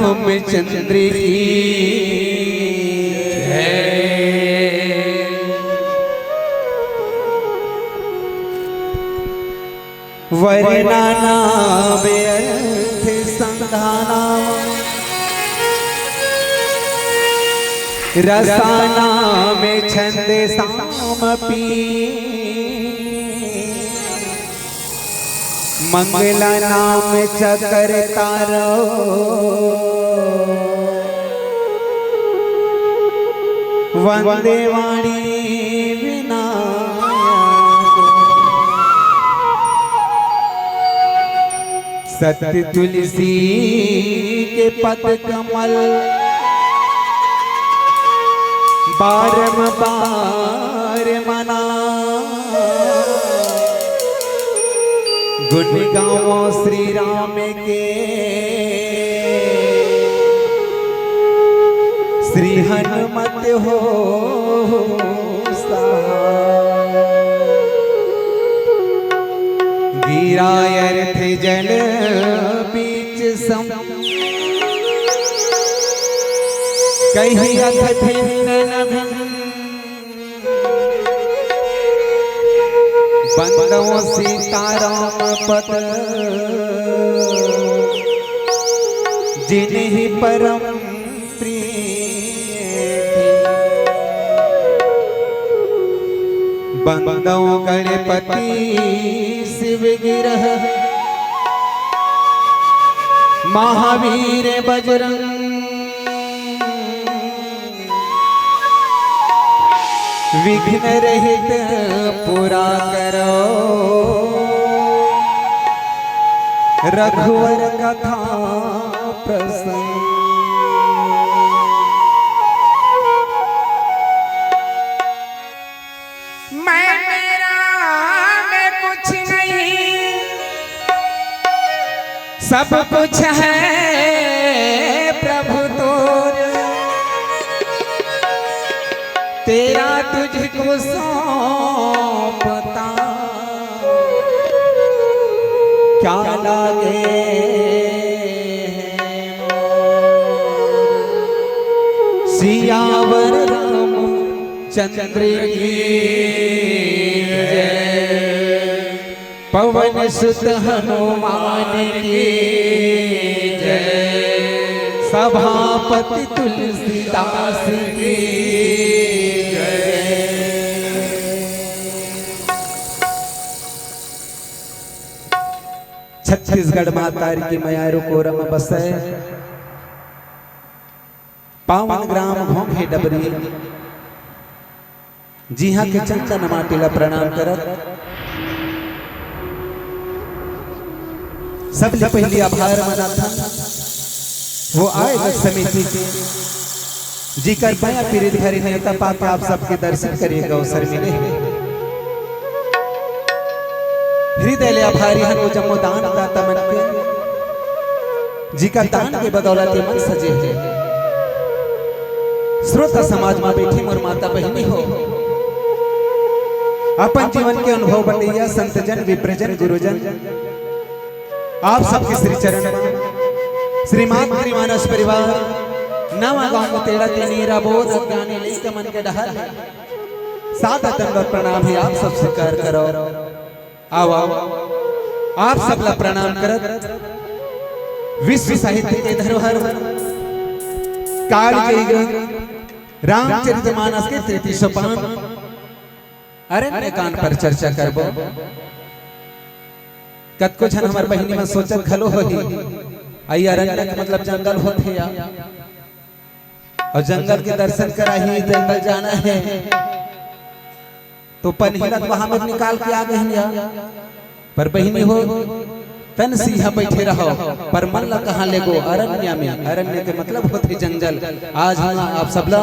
रामचंद्र की वर्णना व्यर्थ संधाना रसाना में छंद सामपी मंगला नाम चकर तारो वंदे वाणी सत्य तुलसी के पद कमल बारंबार मना गुण गाओ श्री राम के श्री हनुमत हो गिरायर थे जल बीच सम कहीं अथि बंदों सीताराम पद जिन्हीं परम प्रिय बंदों गणपति शिव गिरह महावीर बजरंग विघ्न रहित पूरा करो रघुवर कथा प्रसंग मैं मेरा मैं कुछ नहीं सब कुछ है प्रभु तोर तेरा तुझको सौंपता क्या लागे सियावर रामचंद्र की जय पवन सुत हनुमान की जय सभापति तुलसीदास की छत्तीसगढ़ मातार की मयारू कोरम बसे पावन ग्राम घोंघे डबरी जी हाँ के चंदन माटीला प्रणाम करत सबसे पहली आभार मनाता वो आए समिति के जी कर पाया पीड़ित भरी नेता पापा आप सबके दर्शन करिएगा अवसर मिले हृदय ले आभारी हन वो जम्मो दान दाता मन के जी का दान के बदौलत मन सजे है श्रोता समाज में बैठी मोर माता बहनी हो अपन जीवन के अनुभव बटैया संतजन विप्रजन गुरुजन आप सबके श्री चरण श्रीमान मानस परिवार नवा गांव में तेरा तेनीरा बोध ज्ञानी लेके मन के डहर सात दंडवत प्रणाम है आप सब स्वीकार करो आओ आप सबला प्रणाम करत विश्व साहित्य के धरोहर काल के रामचरितमानस के 3305 अरण्य कांड पर चर्चा करबो कतको जन हमार बहिनी में सोचत खलो होही आई अरण्य का मतलब जंगल होथे या और जंगल के दर्शन कराही जंगल जाना है तो पनहिलत वहां में निकाल के आ गए या पर बहिनी हो तन सिंह बैठे रहो पर मन ला कहां ले गो अरण्य में अरण्य के मतलब होते जंगल आज हम आप सबला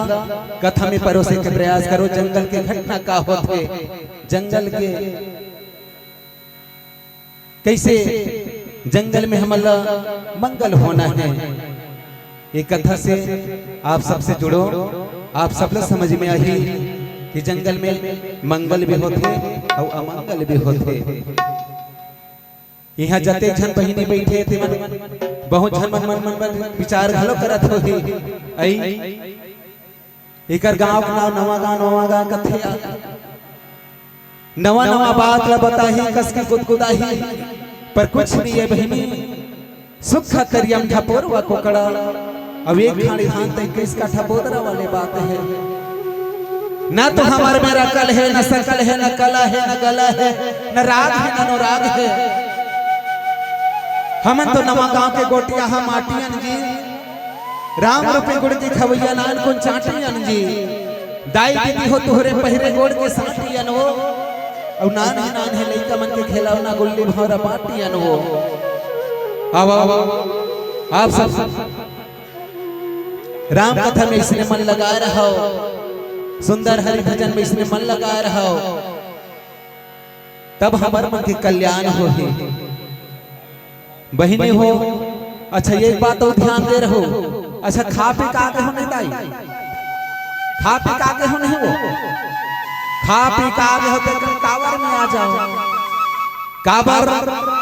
कथा में परोसे के प्रयास करो जंगल के घटना का होते जंगल के कैसे जंगल में हमला मंगल होना है ये कथा से आप सबसे जुड़ो आप सबला समझ में आई कि जंगल में मंगल भी होते और अमंगल भी होते यहाँ जते झन बहिनी बैठे थे मन बहुत झन मन मन मन विचार घलो करत होही आई एकर गांव का नाम नवा गांव कथे नवा नवा बात ला बताही कस की गुदगुदाही पर कुछ नहीं है बहिनी सुख करियम ठपोरवा कोकड़ा अब एक खाड़ी धान तक किसका ठपोदरा वाले बात है ना तो हमार मेरा कल है न सकल है न कला है न गला है न राग है न अनुराग है हमन तो नवा गांव के गोटिया हम माटियन जी राम रूपे गुड़ की खवैया नान को चाटियन जी दाई दीदी हो तोहरे पहिरे गोड़ के साटियन वो और नान है लइका मन के खेलौना गुल्ली भौरा बाटियन वो अब आप सब राम कथा में इसने मन लगा रहा हो सुंदर हरि भजन में इसने मन लगा रहा हो तब हमार मन के कल्याण हो ही बहिनी हो। अच्छा ये बात तो ध्यान दे रहो। अच्छा खा पी का के हो नहीं दाई खा पी का के हो नहीं वो खा पी का के हो तो टावर में आ जाओ काबर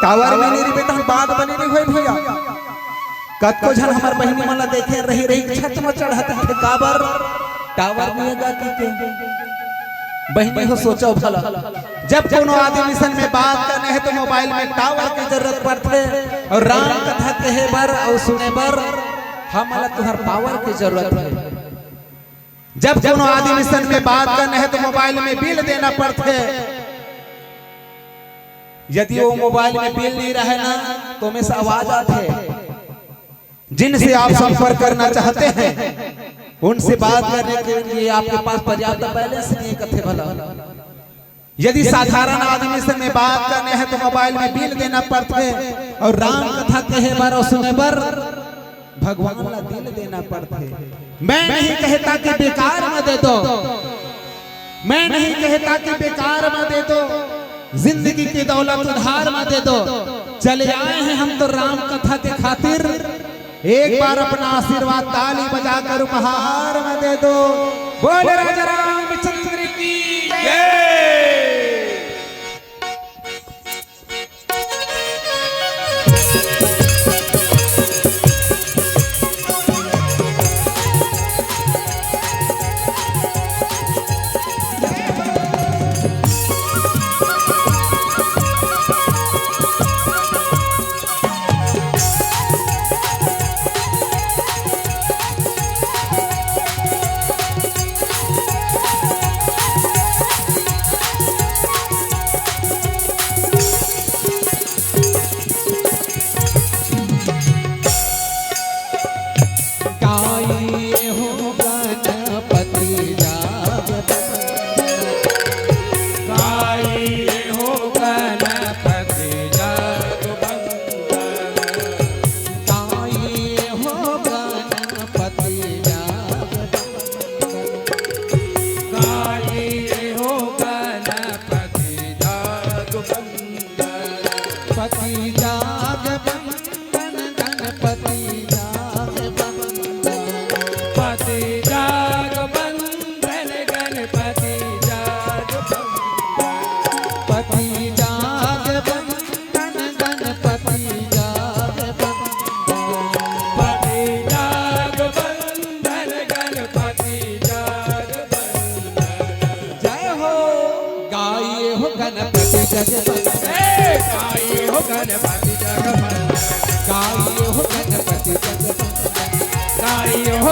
टावर में नहीं बेटा बात बनी नहीं होई भैया कतको झन हमार बहिनी मन देखे रही रही छत में चढ़त है काबर टावर में गा के बहिनी हो सोचो भला जब कोनो आदमी सन में बात करने है तो मोबाइल में टावर की जरूरत पड़ते और राम कथा कहे बर और सुने बर हमला तुहर पावर की जरूरत है। जब कोनो आदमी सन में बात करने है तो मोबाइल में बिल देना पड़ते यदि वो मोबाइल में बिल नहीं रहे ना तो में से आवाज आते जिनसे आप संपर्क करना चाहते हैं उनसे बात करने के लिए आपके पास पर्याप्त बैलेंस नहीं कथे भला। यदि साधारण आदमी से में बात करने हैं तो मोबाइल में बिल देना पड़ते और राम कथा कहे बर और सुने बर भगवान ला दिल देना पड़ते। मैं नहीं कहता कि बेकार में दे दो मैं नहीं कहता कि बेकार में दे दो जिंदगी की दौलत उधार में दे दो चले आए हैं हम तो राम कथा के खातिर एक बार अपना आशीर्वाद ताली बजाकर उपहार में दे दो। बोले राजा रामचंद्र की जय।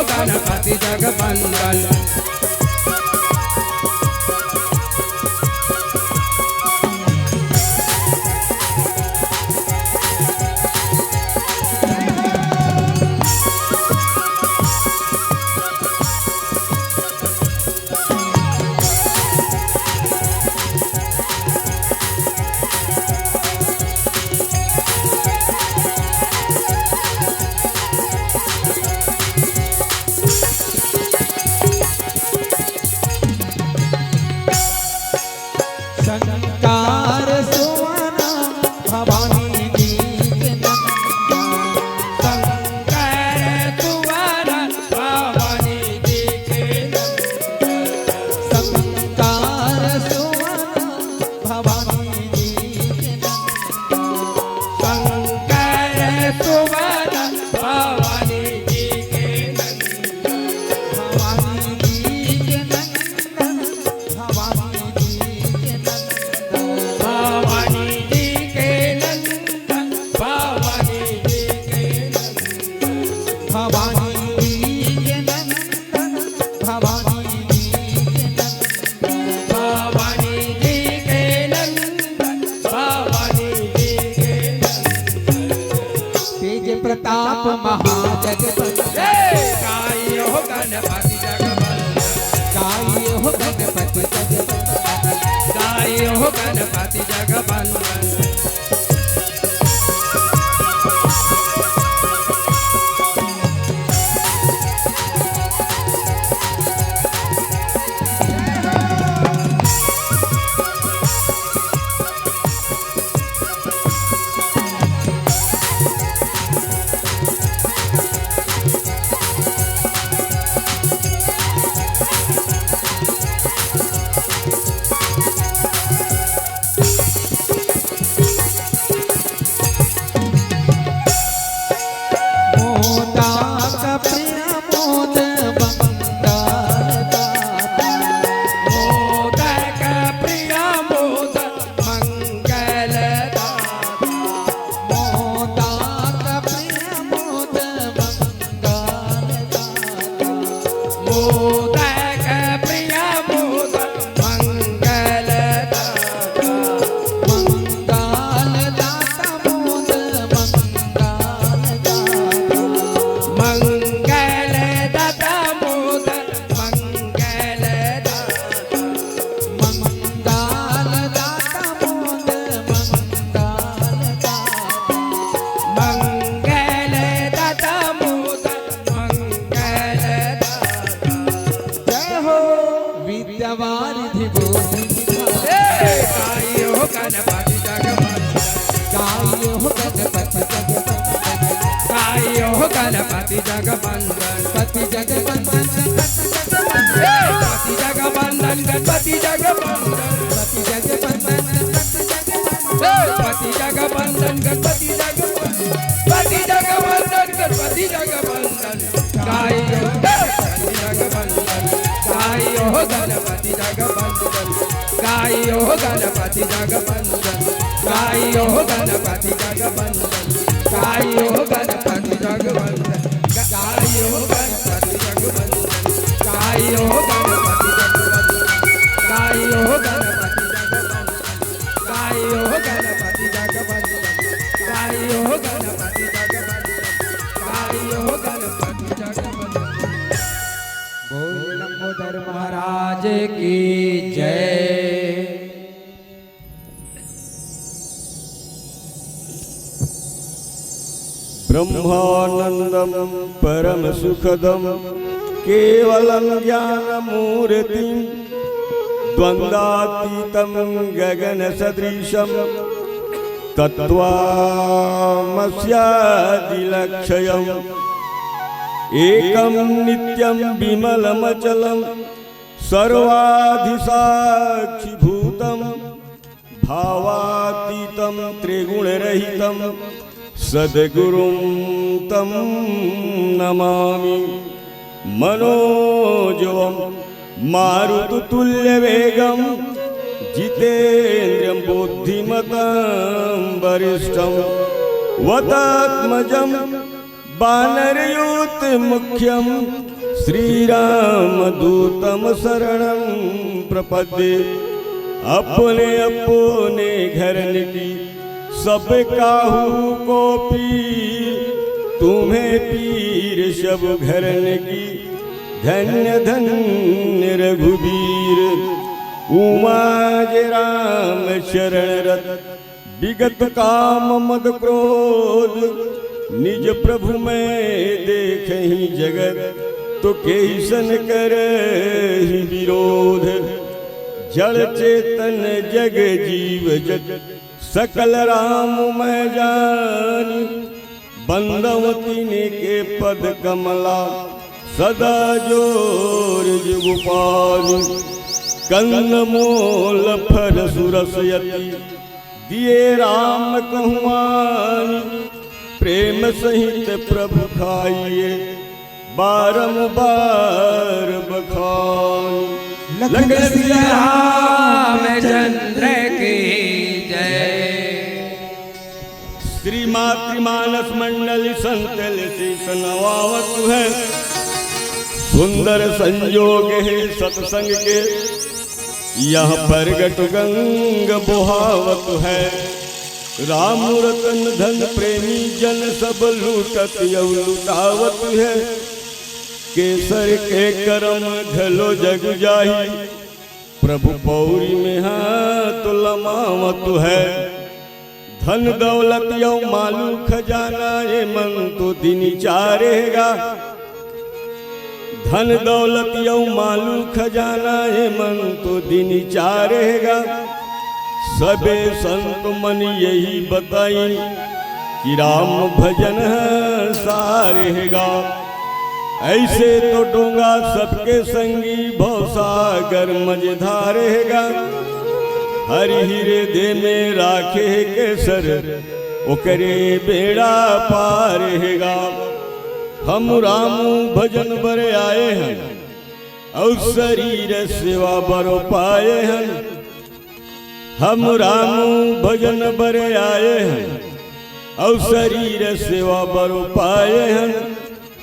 गणपति जगवंदन गणपति जगवंदन गाइए हो गणपति जगवंदन गाइए हो गणपति जगवंदन गणपति जगवंदन पति जगवंदन पति जगवंदन गणपति जगवंदन पति जगवंदन पति जगवंदन गणपति जगवंदन पति जगवंदन गणपति जगवंदन गाइयो गणपति जगवंदन गाइयो गणपति जगवंदन गाइयो गणपति जगवंदन गाइयो गणपति जगवंदन गाइयो गणपति जगवंदन गाइयो गणपति जगवंदन गाइयो गणपति जगवंदन गाइयो गणपति जगवंदन गाइयो गणपति जगवंदन गाइयो गणपति जगवंदन गाइयो गणपति जगवंदन। बोल लंबोदर महाराज की जय। ब्रह्मानंदम परम सुखदम केवलं ज्ञानमूर्तिं द्वंद्वातीतं गगन सदृशं तत्त्वामस्यादिलक्ष्यम् एकं नित्यं विमलमचलं सर्वाधिसाक्षिभूतं भावातीतं त्रिगुणरहितं सद्गुरुं तं नमामि। मनोजवं मारुततुल्यवेगं जितेन्द्रियं बुद्धिमतां वरिष्ठं वतात्मजं वानरयूथमुख्यं श्रीरामदूतं शरणं प्रपद्ये। अपने अपने घर की सब काहू को पीर तुम्हें पीर सब घरन की धन्य धन्य रघुबीर। उमाज राम शरण रत विगत काम मद क्रोध निज प्रभु में देखहि जगत तो केसन करहि विरोध। जड़ चेतन जग जीव जग सकल राम मैं जानी बंदवती ने के पद कमला सदा जोर जुगुपानी। कंद मोल फल सुरसयति दिए राम कहुआनी प्रेम सहित प्रभु खाइए बारंबार बखानी। लखन सिया रामचंद्र की जय। श्री मातृमानस मंडल संतल शीस नवावत है सुंदर संयोग है सत्संग के यह प्रगट गंग बुहावत है। राम रतन धन प्रेमी जन सब लूटत यौ लुटावत है। केसर के करम घलो जग जाही, प्रभु पौरी में हाथ लमावत है। धन दौलत यो मालू खजाना ये मन तो दिन चारेगा। धन दौलत यो मालू खजाना ये मन तो दिन चारेगा। सबे संत मन यही बताई कि राम भजन सारेगा। ऐसे तो डोंगा सबके संगी भवसागर मझधारेगा। हरि हीरे दे में राखे केसर ओकरे बेड़ा पारेगा। हम राम भजन बर आए हैं और शरीर सेवा बरो पाए हैं। हम राम भजन बर आए हैं और शरीर सेवा बरो पाए हैं।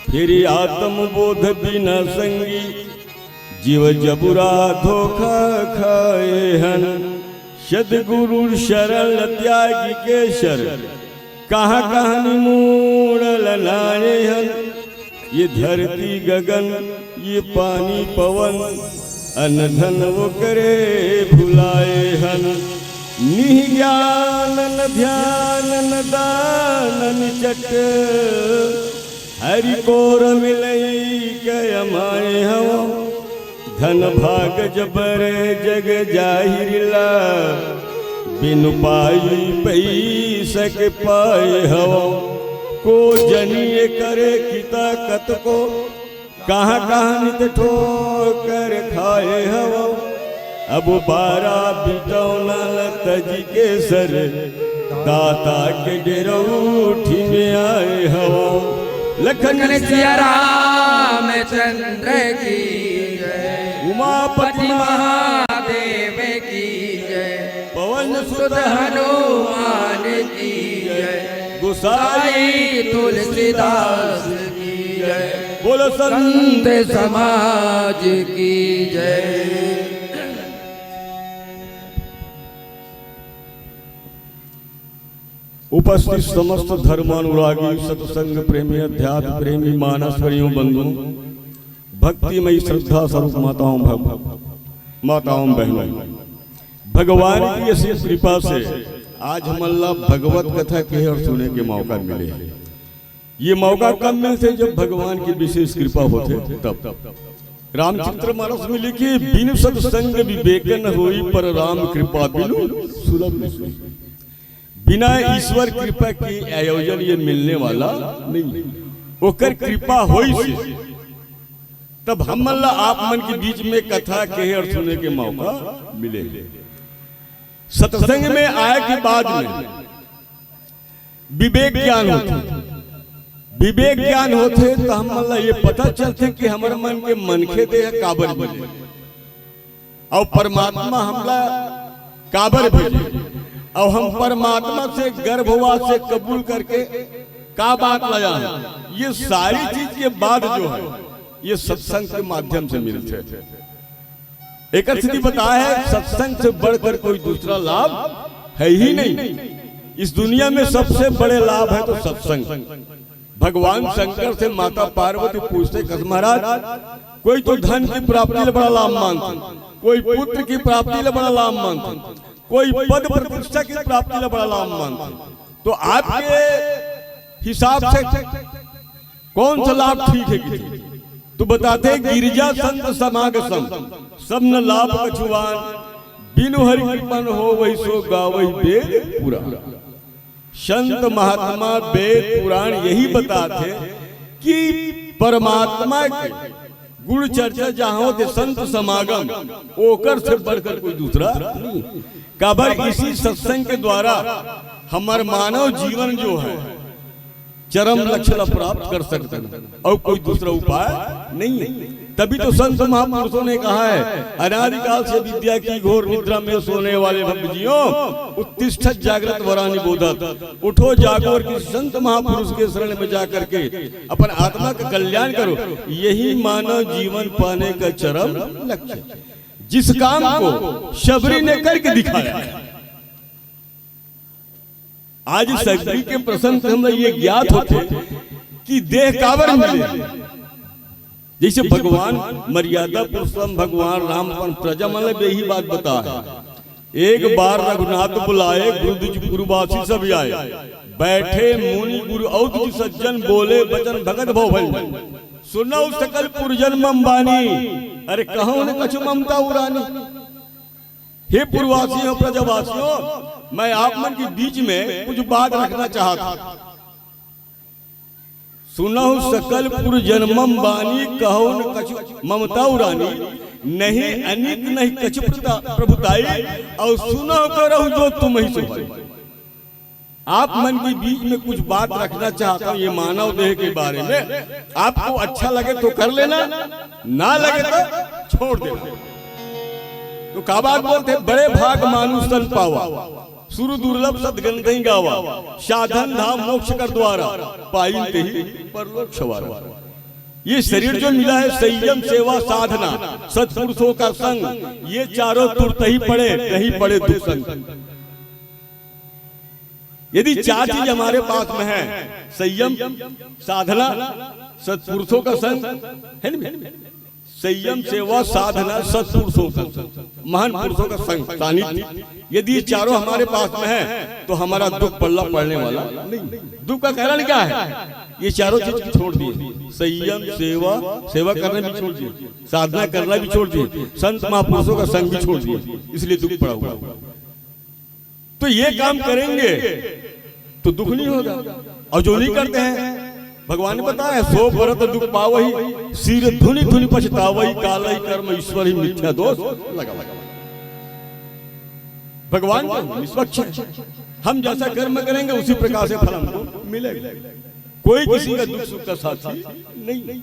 फिर आत्म बोध बिना संगी जीव जबुरा धोखा खाए हन। सदगुरु शरण त्यागी के शर कहाँ कहानी मूड़ल लाए हन। ये धरती गगन ये पानी पवन अन्न धन वो करे भुलाए हन। निज्ञान न ध्यान न दान न चट हरि कोर मिलई के अमाए हवा। धन भाग जबर जग जाहिरला बिनु पाई पई सक पाए हवा। को जनिए करे किता कत को कहाँ कहाँ नित ठोकर खाए हवा। अब 12 बिटौना तजी के सर दाता के डेरौठी में आए हवा। लखन सिया रामचंद्र की जय। उमापति महादेव की जय। पवन सुत हनुमान की जय। गोसाई तुलसीदास की जय। बोलो संत समाज की जय। उपस्थित समस्त धर्मानुरागी सत्संग प्रेमी अध्यात्म प्रेमी मानसवरियों बंधु भक्तिमयी श्रद्धा स्वरूप माताओं बहनों, भगवान की ऐसी कृपा से आज हमल्ला भगवत कथा के और सुने के मौका मिले। ये मौका कब मिलते जब भगवान की विशेष कृपा होते तब। रामचरित्र मानस में लिखी बिनु सत्संग विवेक न होई पर राम कृपा बिनु सुलभ नहीं। बिना ईश्वर कृपा की आयोजन ये मिलने वाला नहीं। ओकर कृपा होई से तब हम आप मन के बीच में कथा कहे और सुने के मौका मिले। सत्संग में आए के बाद में विवेक ज्ञान होते। विवेक ज्ञान होते तो हम ये पता चलते कि हमारे मन के मनखे दे काबर मिले और परमात्मा हमला काबर भेजे और हम परमात्मा से गर्भवास से कबूल करके का बात लाया। ये सारी चीज के बाद जो है ये सत्संग के माध्यम से मिलते थे। एक स्थिति बताया है सत्संग से बढ़कर कोई दूसरा लाभ है ही नहीं। इस दुनिया में सबसे बड़े लाभ है तो सत्संग। भगवान शंकर से माता पार्वती पूछते कस महाराज कोई तो धन की प्राप्ति ले बड़ा लाभ मानते, कोई पुत्र की प्राप्ति ले बड़ा लाभ मानते, कोई पद प्रतिष्ठा की प्राप्ति ले बड़ा लाभ मानते। तो आपके हिसाब से कौन सा लाभ ठीक है कि तो बताते गिरजा संत समागम सब न लाभ कछुआन बिनु हरि कृपन हो वही सो गावई वेद पुराण। संत महात्मा वेद पुराण यही बताते कि परमात्मा के गुण चर्चा जहां होते संत समागम ओकर से बढ़कर कोई दूसरा नहीं। काबर इसी सत्संग के द्वारा हमार मानव जीवन जो है चरम लक्ष्य प्राप्त कर सकते हैं और कोई दूसरा उपाय नहीं है। तभी तो संत महापुरुषों ने कहा है अनादिकाल से विद्या की घोर निद्रा में सोने वाले भक्तजियों उत्तिष्ठत जागृत वरानि बोधत। उठो जागो और किसी संत महापुरुष के शरण में जाकर के अपन आत्मा का कल्याण करो। यही मानव जीवन पाने का चरम लक्ष्य जिस काम को शबरी ने करके दिखाया। आज शबरी के प्रसंग से हम ये ज्ञात होते कि देह काबर मिले जैसे भगवान मर्यादा पुरुषोत्तम भगवान राम पर प्रजा मतलब यही बात बता है। एक बार रघुनाथ बुलाए गुरुवासी सब आए, बैठे मुनि गुरु औध सज्जन, बोले वचन भगत भव भजन, सुनो सकल पुरजन मम्बानी, अरे कहो न कछु ममता उरानी। हे पूर्ववासियों प्रजावासियों, मैं आप मन के बीच में कुछ बात रखना चाहता। सुनहु सकल पुर जन्मम बानी, कहो न कछु ममता उरानी, नहीं अनित नहीं कछु प्रभुताई, और सुनो करहु जो तुम ही सुभाई। आप मन के बीच में कुछ बात रखना चाहता हूँ ये मानव देह के बारे में। आपको अच्छा लगे तो कर लेना, ना लगे तो छोड़ देना। तो का बात बोलते, बड़े भाग मानुष सन पावा, सुर दुर्लभ सदगंध ही गावा, साधन धाम मोक्ष कर द्वारा, पाई ते ही परलोक सवारा। ये शरीर जो मिला है, संयम सेवा साधना सत्पुरुषों का संग, ये चारों तुरत ही पड़े, नहीं पड़े दुसंग। यदि चार चीज हमारे पास में है, संयम साधना सत्पुरुषों का संग है ना, संयम सेवा साधना सत्पुरुषों का महान पुरुषों का संग सानिध्य, यदि ये चारों हमारे पास में है तो हमारा दुख पल्ला पड़ने वाला नहीं। दुख का कारण क्या है? ये चारों चीज छोड़ दिए, संयम सेवा करना भी छोड़ दिए, साधना करना भी छोड़ दिए, संत महापुरुषों का संग भी छोड़ दिए, इसलिए दुख पड़ा हुआ। तो ये काम करेंगे तो दुख नहीं होगा, और जो नहीं करते हैं, भगवान ने बताया, सो भरत दुख पावही, सिर धुनि धुनि पछतावही, कालहि कर्म ईश्वर ही मिथ्या दोष लगा। भगवान निष्पक्ष है, हम जैसा कर्म करेंगे उसी प्रकार से फल हमको मिलेगा। कोई किसी का दुख सुख का साथी नहीं।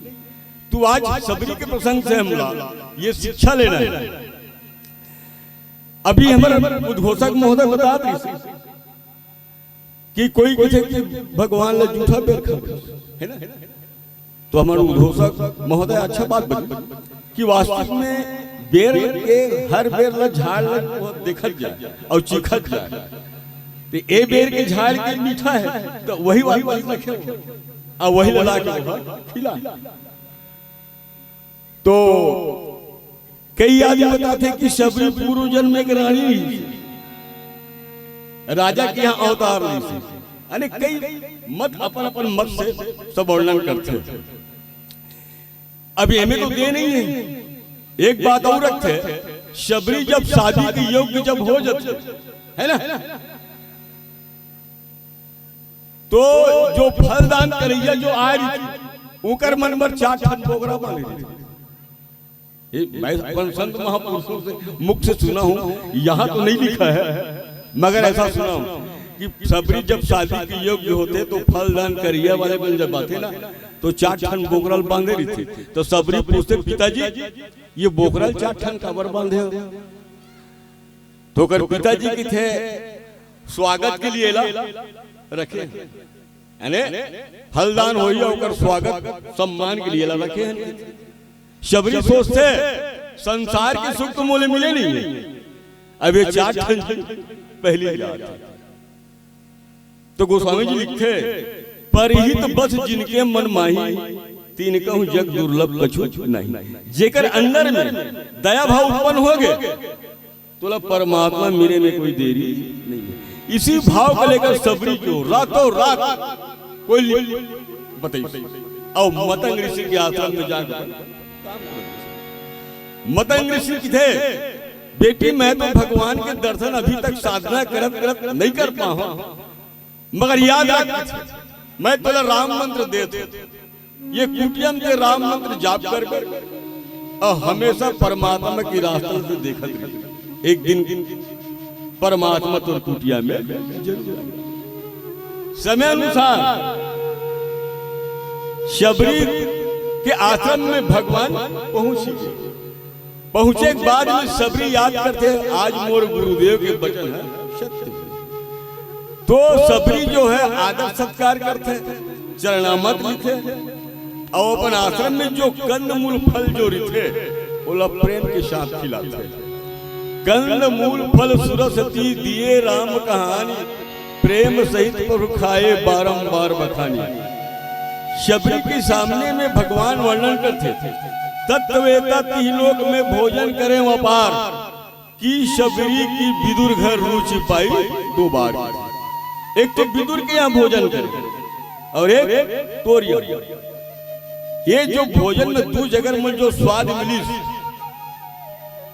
तो आज सबरी के प्रसंग से हम ये शिक्षा लेना है। अभी हमारे उद्घोषक महोदय बता रहे कि कोई कहे कि भगवान ने जूठा बेर खा है ना, तो हमारे उद्घोषक महोदय अच्छा बात बता कि वास्तव में बेर के हर बेर ला झाड़ देखत जाए और चिखत जाए, तो ए बेर के झाड़ के मीठा है तो वही बात रखे और वही लड़ा के खिला। तो कई आदमी बताते कि सबरी पूर्व जन्म में रानी राजा के यहाँ अवतार नहीं थे, अने कई मत अपन अपन मत से सब वर्णन करते हैं। अभी हमें तो दे नहीं है। एक बात और रखते, शबरी जब शादी के योग्य जब हो जाते है ना, तो जो फलदान करैया जो आ रही थी, उनकर मन पर 4 ठन बोगरा बांधे थे। मैं संत महापुरुषों से मुख से सुना हूं, यहाँ तो नहीं लिखा है, मगर ऐसा सुना हूं कि सबरी जब शादी के योग्य होते तो फलदान करिया वाले बन जब आते ना, तो 4 ठन बोकरल बांधे रही थी। तो सबरी पूछते, पिताजी ये बोकरल 4 ठन काबर बांधे हो? तो कर पिताजी की थे स्वागत के लिए ला रखे, यानी फलदान हो या स्वागत सम्मान के लिए ला रखे हैं। सबरी सोचते संसार के सुख तो मोले मिले नहीं, अब ये 4 ठन पहली जात। तो गोस्वामी जी लिखते, परहित बस जिनके मन माही, तीन कहूं जग दुर्लभ कछु नहीं। जेकर अंदर में दया भाव उत्पन्न हो गए तो परमात्मा मेरे में कोई देरी नहीं है। इसी भाव को लेकर सबरी जो रातों रात कोई बताइए, और मतंग ऋषि के आश्रम में जाकर मतंग ऋषि की थे, बेटी मैं तो भगवान के दर्शन अभी तक साधना करत नहीं कर पाऊं, मगर याद रख मैं तेरा राम मंत्र दे दे, ये कुटियम के राम मंत्र जाप कर और हमेशा परमात्मा की रास्ते से देखत रही। एक दिन परमात्मा तो कुटिया में समय अनुसार शबरी के आश्रम में भगवान पहुंचे के बाद में सबरी याद करते हैं, आज मोर गुरुदेव के वचन है सत्य। तो सबरी जो है आदर सत्कार करते, चरणामत लिखे, और अपन आश्रम में जो कंद मूल फल जो रिथे वो प्रेम के साथ खिलाते। कंद मूल फल सुरसती दिए राम कहानी, प्रेम सहित पर खाए बारंबार बखानी। शबरी के सामने में भगवान वर्णन करते थे, तत्वेता तीलोक में भोजन करें अपार, की शबरी की विदुर घर रुचि पाई 2 बार। एक तो विदुर के यहाँ भोजन करे और एक तोरिया। ये जो भोजन में 2 जगह में जो स्वाद मिली,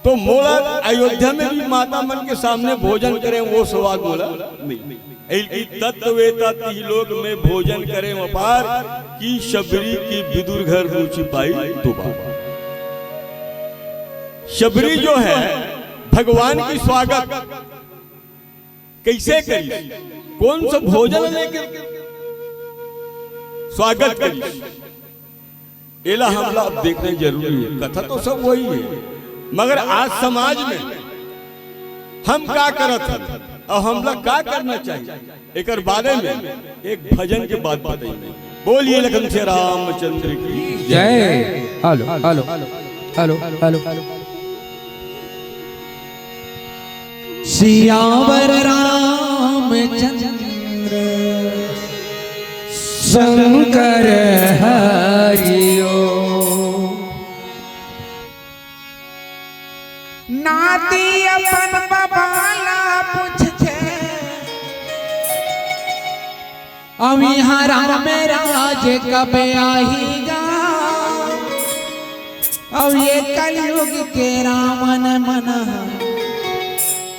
तो मोला अयोध्या में भी माता मन के सामने भोजन करें वो स्वाद मोला नहीं। तत्वेता तीलोक में भोजन करें अपार, की शबरी की विदुर घर रुचि पाई 2 बार। शबरी जो है भगवान की स्वागत कैसे करी, कौन सा भोजन लेके स्वागत करी, एला हमला अब देखना जरूरी है। कथा तो सब वही है, मगर आज समाज में हम क्या करत हैं और हमला क्या करना चाहिए, एक बारे में एक भजन के बाद बताइए। बोलिए लखन से रामचंद्र की जय। Hello hello hello hello. Siyavar Ramchandra Shankar हरियो, नाती अपन बबाला पूछे, अब यहाँ राम राज कब आहीगा, अब ये कलयुग के रामन मना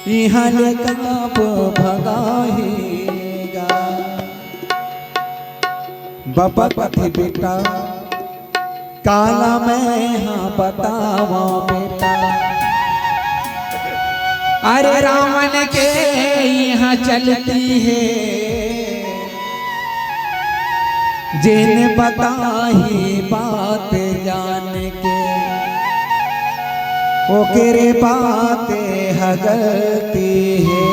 यहाँ कब भगाएगा। बाबा पति बेटा काला मैं यहाँ बतावा बेटा, अरे रावण के यहाँ चलती है, जिन बताही बात जान के, ओ केरे बातें हगलती है।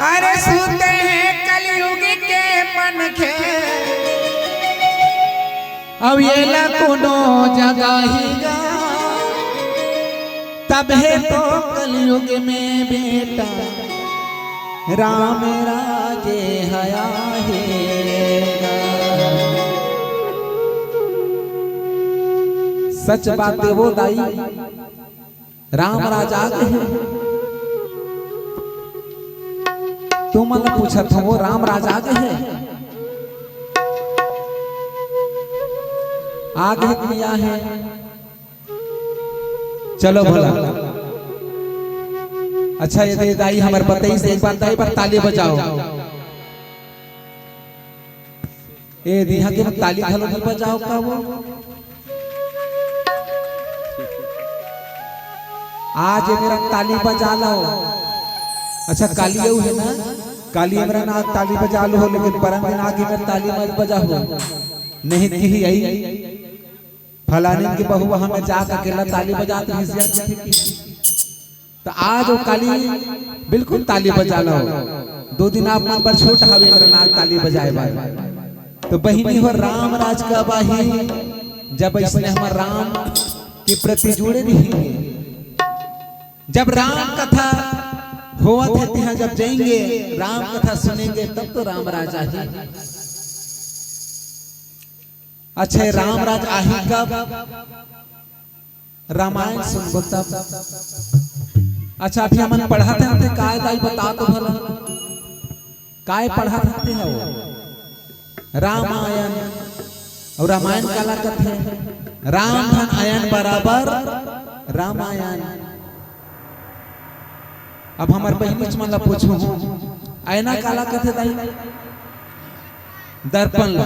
अरे सुनते हैं कलयुग के मनखे, अब ये लकुनो जगाहीगा, तब है तो कलयुग में बेटा राम राजे हया है। सच बात वो दाई राम राज आ गए। तुम मन पूछा था वो राम राज आ गए हैं, आगे किया है। चलो भला अच्छा ये दाई हमारे बताई से एक बार दाई पर ताली बजाओ। ए दिहा के ताली घलो नहीं बजाओ का वो आज मेरा ताली बजा लो। अच्छा काली है ना, काली मेरा ना ताली बजा लो, लेकिन परम दिन आगे में ताली मत बजा हो नहीं थी आई फलाने की बहू हमें जाकर अकेला ताली बजाते हैं, तो आज वो काली बिल्कुल ताली बजा लो। 2 दिन आप मन पर छोट हवे मेरा नाक ताली बजाए बाय। तो बहिनी हो राम राज का बाही, जब इसने हमारे राम के प्रति जुड़े नहीं, जब राम कथा होवत है तिहा जब जाएंगे राम कथा सुनेंगे तब तो राम राज आही। अच्छा राम राज आही कब, रामायण सुनबो तब। अच्छा अभी हमन पढ़ाते हैं काय दाई बता तो भला काय पढ़ाते हैं वो रामायण और रामायण काला कथे राम धन आयन बराबर रामायण। अब हमार बहनी मन ला पूछू आयना काला कथे दाई, दर्पण ला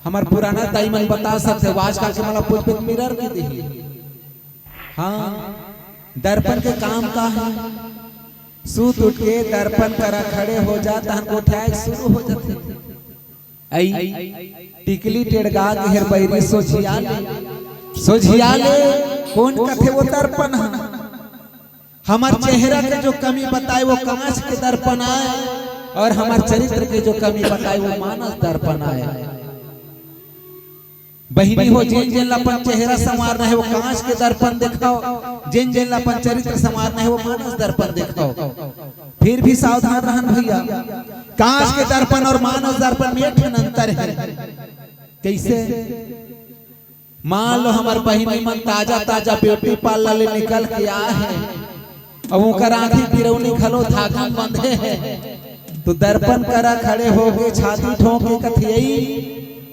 हमार पुराना दाई मन बता सकते, आज का के मला पूछ मिरर के देखी। हाँ दर्पण के काम का है, सूत उठ के दर्पण करा खड़े हो जाता है, उठाए शुरू हो जाते आई टिकली टेड़गा के हेर बैरी सोझिया ले कौन कथे वो दर्पण है। हमार चेहरा के जो कमी बताए वो कांच के दर्पण आए, और हमार चरित्र के जो कमी बताए वो मानस दर्पण आए। बहिनी हो जिन जिन अपन चेहरा संवारना है वो कांच के दर्पण दिखाओ, जिन जिन अपन चरित्र संवारना है वो मानस दर्पण दिखाओ। फिर भी सावधान रहन भैया, कांच के दर्पण और मानव दर्पण में एक ठन अंतर है। कैसे? मान लो हमार बहिनी मन ताजा ताजा ब्यूटी पार्लर ले निकल के आए हैं, अब उनकर आंखी पिरौनी खलो धागा बंधे है, तो दर्पण करा खड़े हो गए छाती ठोके कथियई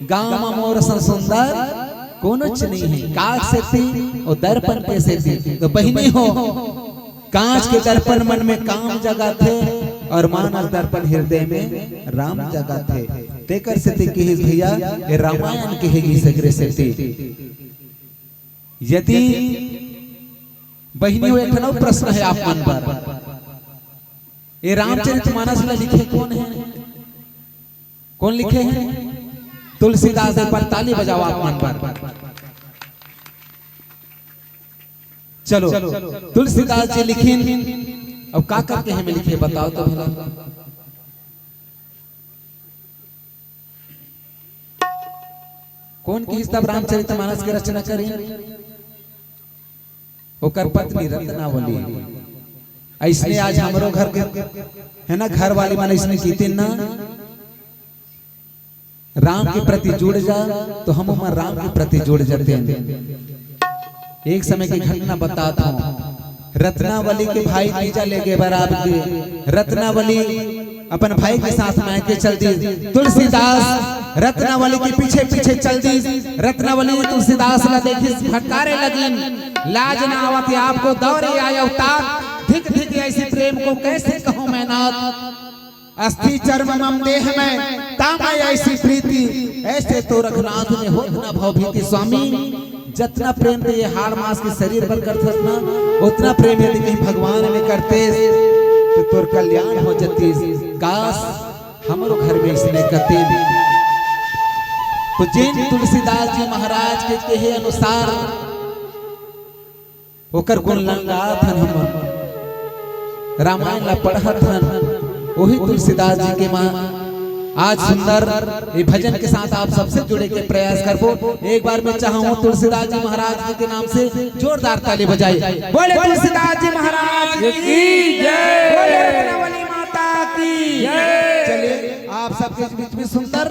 गांव में मोर सन सुंदर कोनोच नहीं है। कांच से थी और दर्पण कैसे थी? तो बहिनी हो, कांच के दर्पण मन में काम जगा थे और मानव दर्पण हृदय में राम जगा थे। तेकर से थी कि भैया ये रामायण कहेगी सगरे से थी। यदि बहिनी हो, एक प्रश्न है आप मन पर, ये रामचरितमानस में लिखे कौन है? कौन लिखे हैं? तुलसीदास। एक बार ताली बजाओ आप मन पर। चलो तुलसीदास जी लिखिन, अब का करके हमें लिखे बताओ तो भला। कौन की तब रामचरितमानस की रचना करी? ओकर पत्नी रत्नावली। ऐसने आज हमरो घर के है ना, घर वाली मन ऐसने कीती ना, राम के प्रति जुड़ जा तो हम राम के प्रति जुड़ जाते हैं। एक समय की घटना बताता हूँ। रत्नावली के भाई तीजा ले गए बारात के। रत्नावली अपन भाई के साथ मायके चल दी। तुलसीदास रत्नावली के पीछे पीछे चल दी। रत्नावली तुलसीदास ला देखी फटकारे लगी, लाज ना आवत आपको दौरे आया उतार, धिक धिक ऐसी प्रेम को कैसे कहूँ मैं नाथ, अस्थि चर्म मम देह में तामय ऐसी प्रीति, ऐसे तो रघुनाथ में हो न भवभीति। स्वामी जितना प्रेम तो ये हाड़ मास के शरीर पर करते ना, उतना प्रेम यदि कहीं भगवान में करते तो तोर कल्याण हो जाती। काश हमारो घर में इसने करते। तो जिन तुलसीदास जी महाराज के कहे अनुसार ओकर गुण लंगा थन, हम रामायण ला पढ़त हन, वही तुलसीदास जी के मां आज सुंदर ये भजन के साथ आप सबसे जुड़े के प्रयास करबो। एक बार मैं चाहूँ तुलसीदास जी महाराज जी के नाम से जोरदार ताली बजाइए। बोले तुलसीदास जी महाराज की जय, बोले रत्नावली माता की जय। चलिए आप सबके बीच में सुंदर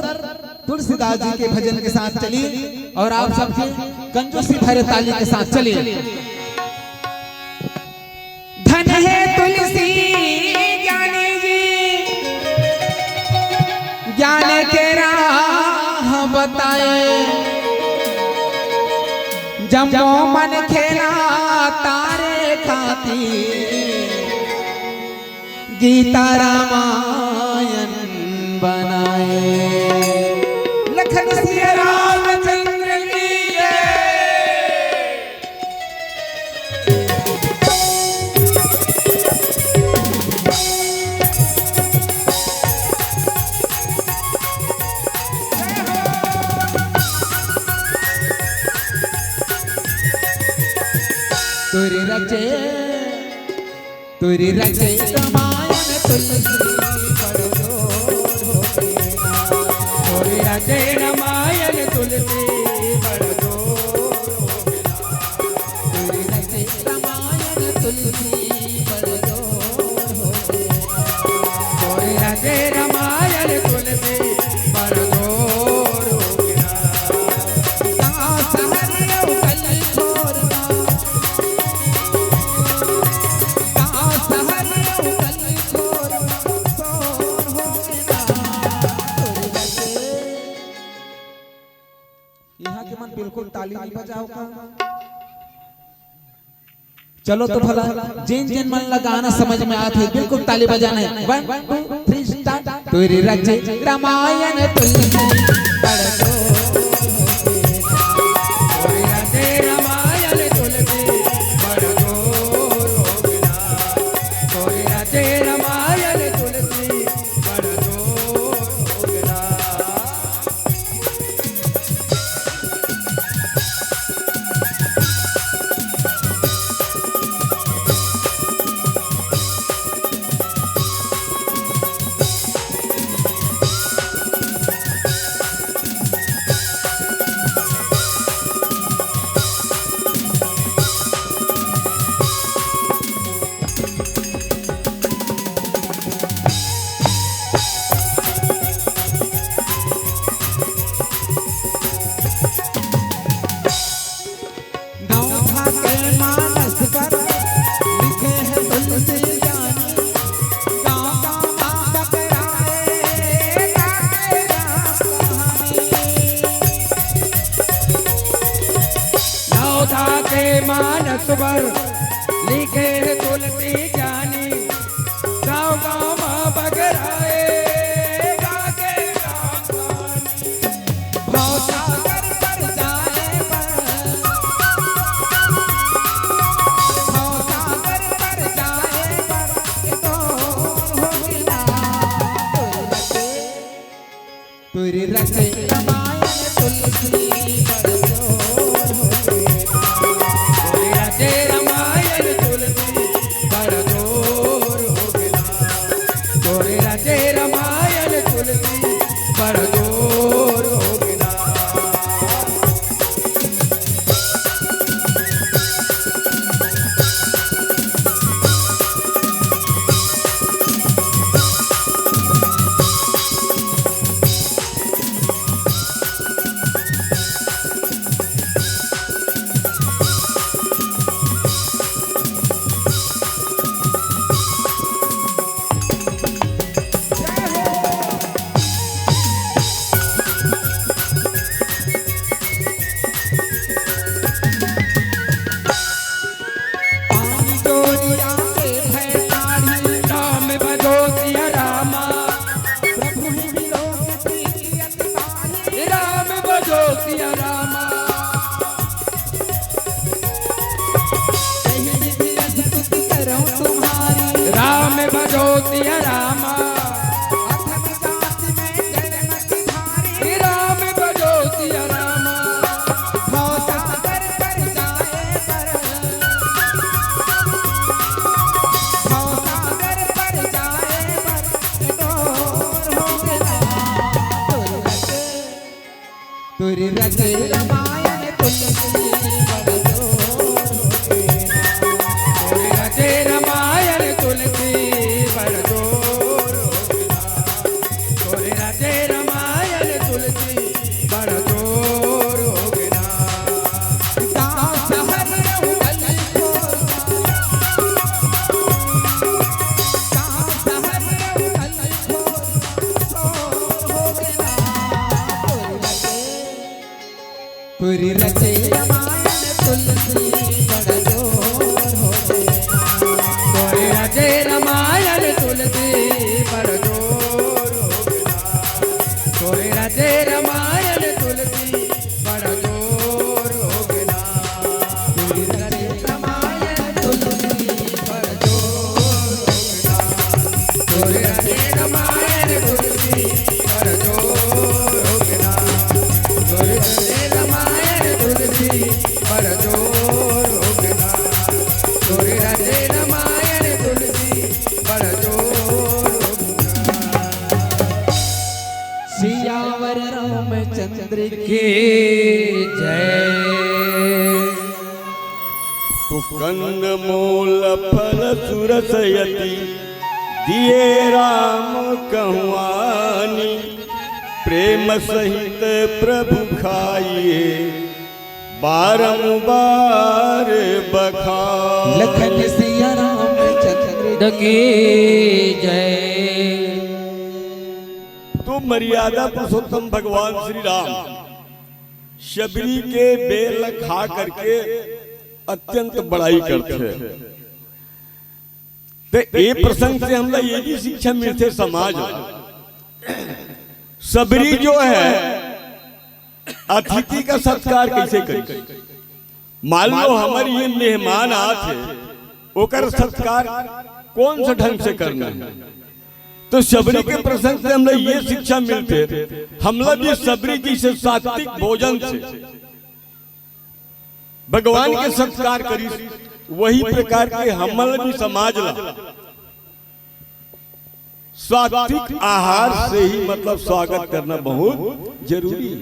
तुलसीदास जी के भजन के साथ चलिए और आप सबके कंजूसी भरे ताली के साथ चलिए। धन है तुलसी ज्ञानी जी, ज्ञान के राह बताए, जमो मन खेला तारे खाती, गीता रामायण बनाए। लखन सिया रामचंद्र की जय। तुरी रचे रामायण तुलसी पढ़ो, तुरी रचे रामायण तुलसी पढ़ो, तुरी रचे रामायण तुलसी पढ़ो, तुरी रचे रामायण तुलसी पढ़ो। बिल्कुल ताली नहीं बजाओ का। चलो तो भला जिन जिन मन लगा गाना समझ में आते बिल्कुल ताली बजाना है। 1 2 3 स्टार्ट। तुरी रचे रामायण तुलसी पढ़ो, तुरी रचे रामायण तुलसी पढ़ो, तुरी रचे रामायण तुलसी पढ़ो। के मानस पर लिखे तुलसी जानी गाँव गाँव बगराए गा के राम भवसागर पर जाए भवसागर पर जाए तो हो गिला तुरी रचे रामायण तुलसी पर जोर हो गया तुरी रचे रामायण तुलसी पर जोर हो गया तुरी रचे रामायण तुलसी पर जोर हो गया राम भजो सिया रामा राम भजो सिया रामा भवसागर पर जाए भवसागर पर जाए तुरी रचे रामायण तुलसी पर जोर हो गया तुरी रचे रामायण तुलसी पर जोर हो गया तुरी रचे रामायण तुलसी पर जोर हो गया गाँव शहर रहू गली खोर गाँव शहर रहू गली खोर हो गया तुरी रचे रामायण तुलसी पर जोर हो गया तुरी रचे रामायण तुलसी पर जोर हो गया तुरी रचे रामायण तुलसी पर जोर हो गया तुरी रचे रामायण तुलसी पर जोर हो गया तुरी रचे रामायण तुलसी पर जोर हो गया तुरी रचे रामायण तुलसी पर जोर हो गया तुरी रचे रामायण तुलसी पर जोर हो गया सियावर रामचंद्र की जय तो कंद मूल फल सुरसयति दिए राम कहवानी प्रेम सहित प्रभु खाइए बारंबार बखान लखन सिया रामचंद्र की जय तो मर्यादा पुरुषोत्तम भगवान श्री राम शबरी के बेल खा करके अत्यंत बड़ाई करते हैं। तो ये प्रसंग से हमला ये भी शिक्षा मिलते समाज सबरी जो है अतिथि का सत्कार कैसे करी। मान लो हमारे ये मेहमान आते ओकर सत्कार कौन सा ढंग से करना है। तो सबरी के प्रसंग से हमला ये शिक्षा मिलते हमला भी सबरी जी से सात्विक भोजन से भगवान के सत्कार करी वही प्रकार के हमला भी समाज ला सात्विक आहार से ही मतलब स्वागत करना बहुत जरूरी है।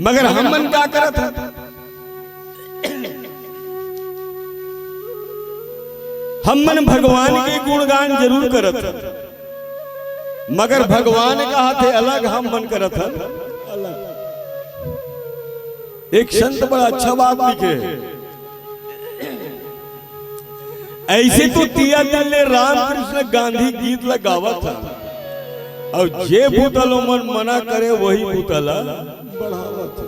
मगर हमन क्या करत है हमन भगवान के गुणगान जरूर करत है मगर भगवान का हाथ अलग हम मन करत है अलग। एक संत बड़ा अच्छा बात लिखे ऐसे तो तिया दिल ने राम कृष्ण गांधी गीत लगावा था और जे भूतलो मन मना करे वही भूतला बढ़ावा था।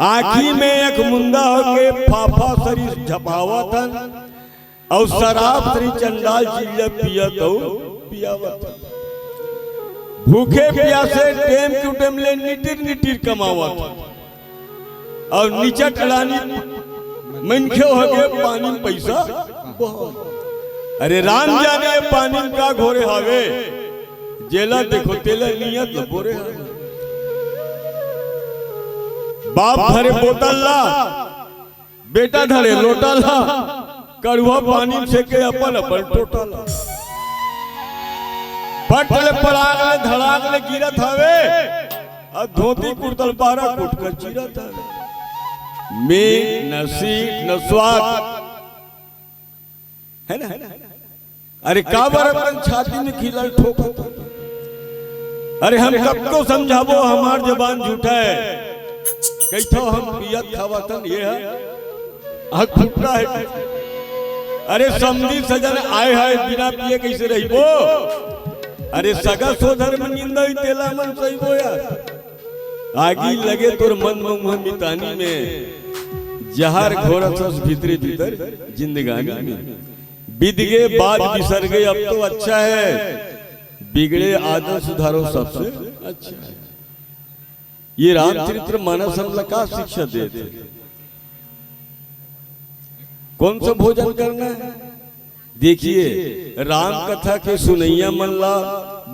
आखी में एक मुंदा होके फाफा सरी झपावत और शराब सरी चंडाल चिल्ला पियत हो पियावत भूखे प्यासे टेम टू टेम ले निटिर निटिर कमावत और नीचा टलानी मनखे हो गए पानी में पैसा अरे राम जाने पानी का घोरे हावे जेला देखो तेला नियत बोरे हावे बाप धरे बोतल ला बेटा धरे लोटा ला कड़ुआ पानी से के अपन अपन टोटा ला पटले पड़ागले धड़ागले गिरत हवे और धोती कुर्तल पारा कुट कर चीरत हवे में नसीब नस्वाद है ना अरे काबर अपन छाती में खिलल ठोकत अरे हम कब को समझाबो हमार जबान झूठा है कैठो हम पियत खावतन ये है हक फुटना है अरे समझी सजन आए है बिना पिए कैसे रहिबो अरे सगा सोधर में निंदा ही तेला मन सहिबो यार आगी लगे तोर मन मुंह मितानी में जहर घोरस भीतरे भीतर जिंदगानी में बिदगे बाद बिसर गए अब तो अच्छा है बिगड़े आदत सुधारो सबसे अच्छा है ये रामचरित्र मानस हम का शिक्षा देते कौन सा भोजन करना है देखिए राम कथा के सुनैया मन ला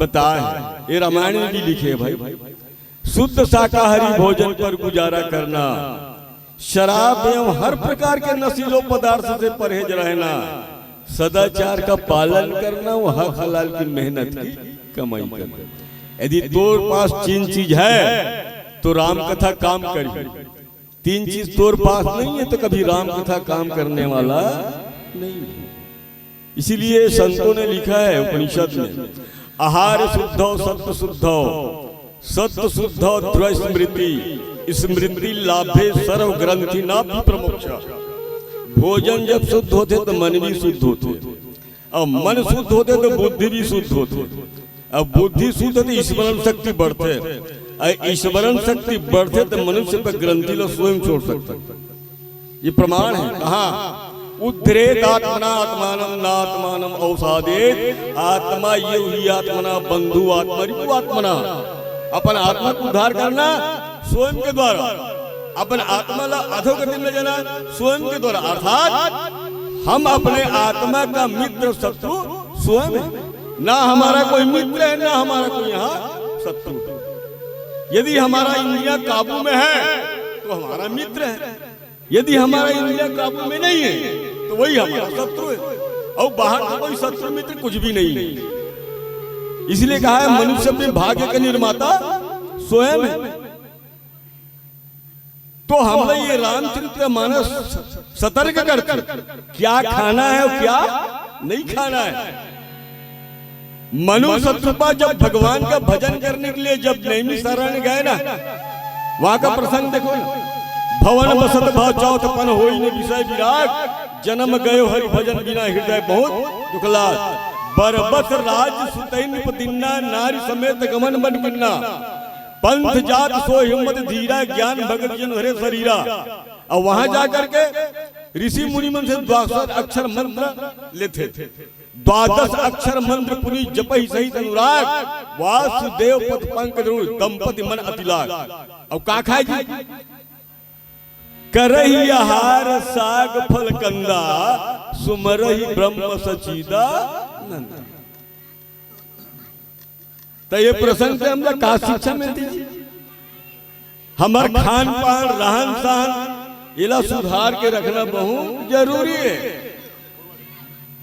बताए ये रामायण में भी लिखे भाई शुद्ध शाकाहारी भोजन पर गुजारा करना शराब एवं हर प्रकार के नशीलों पदार्थ से परहेज रहना सदाचार का पालन करना वो हक हलाल की मेहनत की कमाई करना यदि तोर पास 3 चीज है तो राम कथा काम करी 3 चीज तोर पास नहीं है तो कभी राम कथा काम करने वाला नहीं है इसीलिए संतों ने लिखा है उपनिषद में आहार शुद्धो सत्य शुद्धो सत्य शुद्धो ध्रुव स्मृति स्मृति लाभे सर्व ग्रंथि नाभि प्रमोक्षा भोजन जब शुद्ध होते तो मन भी शुद्ध होते और मन शुद्ध होते तो बुद्धि भी शुद्ध होते अब बुद्धि शुद्ध होती स्मरण शक्ति बढ़ते स्मरण शक्ति बढ़ते तो मनुष्य पर ग्रंथि लोग स्वयं छोड़ सकते ये प्रमाण है कहा उद्धरेत आत्मना आत्मानम नात्मानम औसादेत आत्मा ये हुई आत्मना बंधु आत्मा रिपु आत्मना अपन आत्मा को उद्धार करना स्वयं के द्वारा अपन आत्मा ला अधोगति में जाना स्वयं के द्वारा अर्थात हम अपने आत्मा का मित्र शत्रु स्वयं है ना हमारा कोई मित्र है ना हमारा कोई यहाँ शत्रु है यदि हमारा इंद्रिया काबू में है तो हमारा मित्र है यदि हमारा इंद्रिया काबू में नहीं है तो वही हमारा शत्रु है और बाहर का कोई शत्रु मित्र कुछ भी नहीं है इसलिए कहा है मनुष्य अपने भाग्य का निर्माता स्वयं है तो हम ये रामचरित्र मानस सतर्क करते क्या खाना है और क्या नहीं खाना है मनु शत्रुपा जब भगवान का भजन करने के लिए जब नैमी शरण गए ना वहां का प्रसंग देखो भवन बसत भाव चौथपन होई ने विषय विराग जन्म गयो हरि भजन बिना हृदय बहुत दुखला बरबस राज सुतैन पदिन्ना नारी समेत गमन बन बिन्ना पंथ जात सो हिम्मत धीरा ज्ञान भगत जन हरे शरीरा और वहां जाकर के ऋषि मुनि मन से 12 अक्षर मंत्र लेते थे 12 अक्षर मंत्र पुनि जपहि सहित अनुराग वासुदेव पद पंकज दंपति मन अतिलाग अब का खाए जी करही आहार साग फल कंदा सुमरही ब्रह्म सचिदा नंदा तो ये प्रसंग से हमला का शिक्षा मिलती है हमार खान पान रहन सहन इला सुधार के रखना बहुत जरूरी है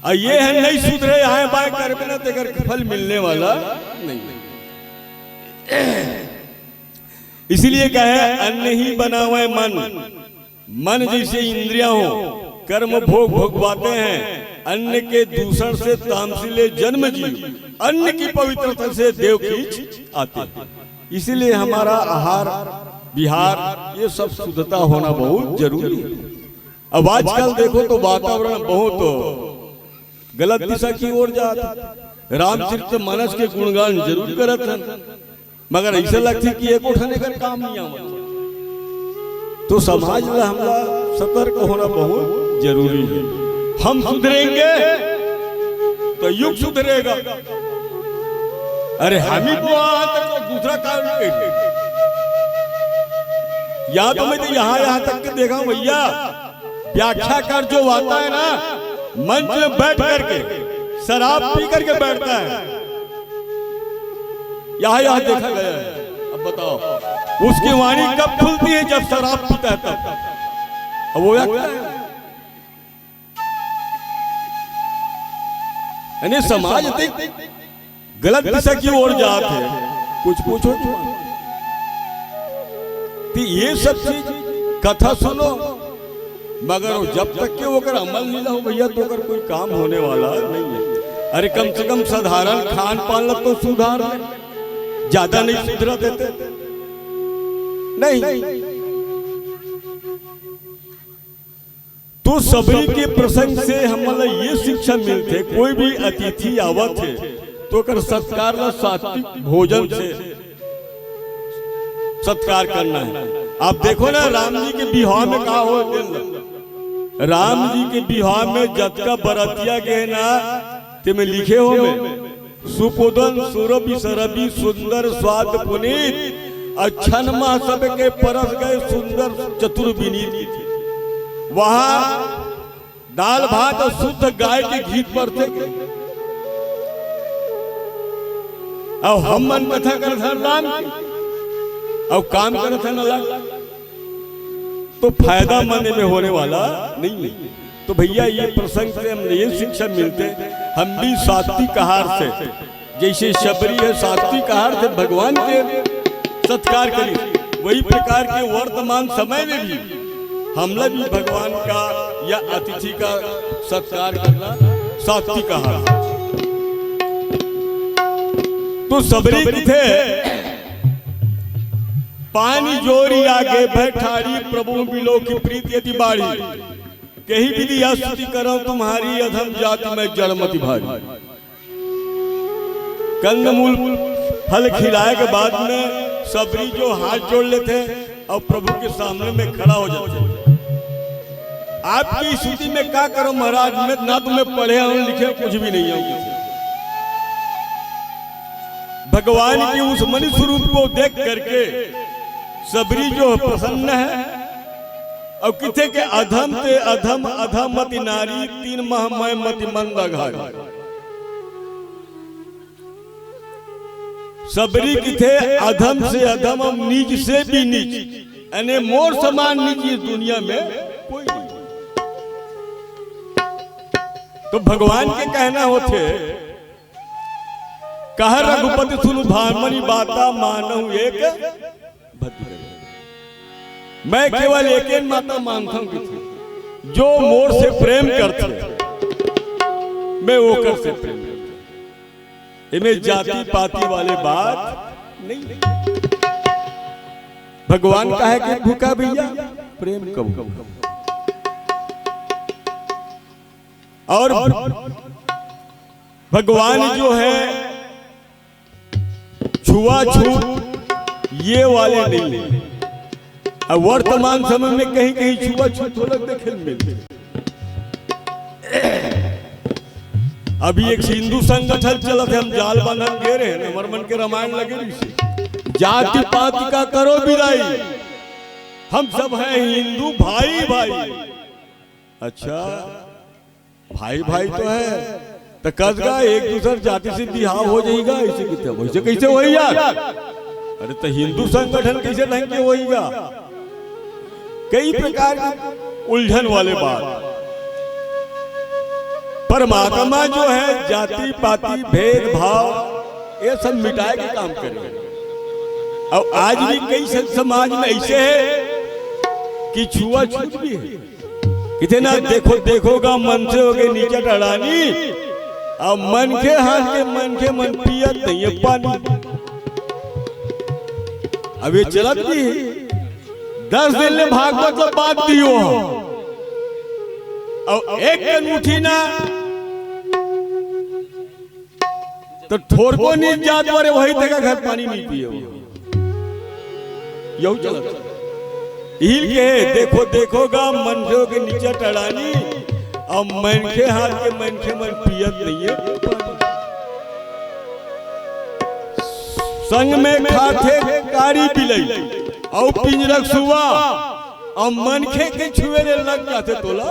और ये है नहीं सुधरे आए बाय कर बिना तेकर फल मिलने वाला नहीं इसलिए कहे अन्न ही बनावे मन जैसे इंद्रियां हो कर्म भोग भोगवाते हैं अन्न के दूषण से तामसिले जन्म जीव अन्न की पवित्रता से देव खींच आते इसीलिए हमारा आहार विहार ये सब शुद्धता होना बहुत जरूरी है अब आजकल देखो तो वातावरण बहुत गलत दिशा की ओर जाता रामचरित मानस के गुणगान जरूर करत हैं मगर ऐसा लगती कि एक उठाने का काम नहीं आवा तो समाज ला हमला सतर्क होना बहुत जरूरी है। हम सुधरेंगे तो युग सुधरेगा। अरे हम ही को तक तो दूसरा कारण या तो मैं तो यहाँ तक के देखा भैया, व्याख्याकार जो आता है ना मंच में बैठ करके शराब पी करके बैठता है, यहाँ देखा गया है। अब बताओ उसकी वाणी कब खुलती है? जब शराब पीता है तब। अब वो यानी समाज गलत दिशा की ओर जाते हैं। कुछ पूछो तो ये सब चीज कथा सुनो, मगर जब तक के वो अगर अमल नहीं हो भैया तो अगर कोई काम होने वाला नहीं है। अरे कम से कम साधारण खान पान तो सुधार है, ज्यादा नहीं सुधरा देते नहीं। तो सबरी के प्रसंग से हमारा ये शिक्षा मिलते, कोई भी अतिथि आवत है तो कर सत्कार ला सात्विक भोजन से सत्कार करना है। आप देखो ना राम जी के विवाह में कहा हो, राम जी के विवाह में जतका बरतिया गए ना ते में लिखे हो में सुपोदन सुरभि सरभि सुंदर स्वाद पुनीत अच्छन माह सब के परस गए सुंदर चतुर विनीत। वहां दाल भात और शुद्ध गाय के घी पर थे। अब हम मन कथा कर राम अब काम कर था ना तो फायदा मन में होने वाला नहीं है। तो भैया ये प्रसंग से हम ये शिक्षा मिलते, हम भी सात्विक आहार से, जैसे शबरी है सात्विक आहार से भगवान के सत्कार करें, वही प्रकार के वर्तमान समय में भी हमला भी भगवान का या अतिथि का सत्कार करना सात्विक आहार। तो सबरी थे पानी जोरी आगे बैठारी प्रभु बिलो की प्रीति यदि बाढ़ी, कहीं विधि स्तुति करो तुम्हारी अधम जाति में जड़मति भारी। कंदमूल फल खिलाए के बाद में सबरी जो हाथ जोड़ लेते और प्रभु के सामने में खड़ा हो जाते। आपकी स्थिति में क्या करो महाराज, में ना तुम्हें पढ़े और लिखे कुछ भी नहीं है। भगवान की उस मनुष्य रूप को देख करके सबरी जो प्रसन्न है। और किथे के अधम ते अधम अधमति नारी तीन महमय मति मंदा घारी। सबरी किथे अधम से अधम और नीच से भी नीच, यानी मोर समान नीच इस दुनिया में कोई नहीं। तो भगवान के कहना होते, कह रघुपति सुन भामनी बाता मानहु एक भद्र। मैं केवल एक माता मानता हूं कि जो मोर से प्रेम करते मैं वो कर से प्रेम करता। इनमें जाति पाति वाले बात नहीं। भगवान का है कि भूखा भैया प्रेम कब। और भगवान जो है छुआछूत ये वाले नहीं। अब वर्तमान समय में कहीं कहीं छुआछूत हो देखे मिलते। अभी एक हिंदू संगठन चला थे, हम जाल बांधन गे रहे हैं, हमारे मन के रामायण लगे जाति पाति का करो विदाई, हम सब हैं हिंदू भाई भाई। अच्छा भाई भाई तो है तो कसगा एक दूसरे जाति से बिहाव हो जाएगा, ऐसे कितने वैसे कैसे होइगा? अरे तो हिंदू संगठन कैसे ढंग के होइगा? कई प्रकार की उलझन वाले बात। परमात्मा जो है जाति पाति भेदभाव ये सब मिटाए के काम करेगा। और आज भी कई समाज में ऐसे है कि छुआछूत भी है। कितना देखोगा मन से हो गए नीचे टड़ानी, और मन के हाथ के मन पियत नहीं है पानी। अब ये चलत भी 10 दिन में भागवत तो बात दियो, और एक अंगूठी ना तो ठोर को नहीं जात वाले वही तक घर पानी नहीं पिए। यही चलत हिल के देखो देखोगा मनखो के नीचे टड़ानी और मनखे हाथ के मनखे मन पियत नहीं है। संग में खाते कारी बिलई और पिंजरक सुआ और मनखे के छुए लग जाते तोला।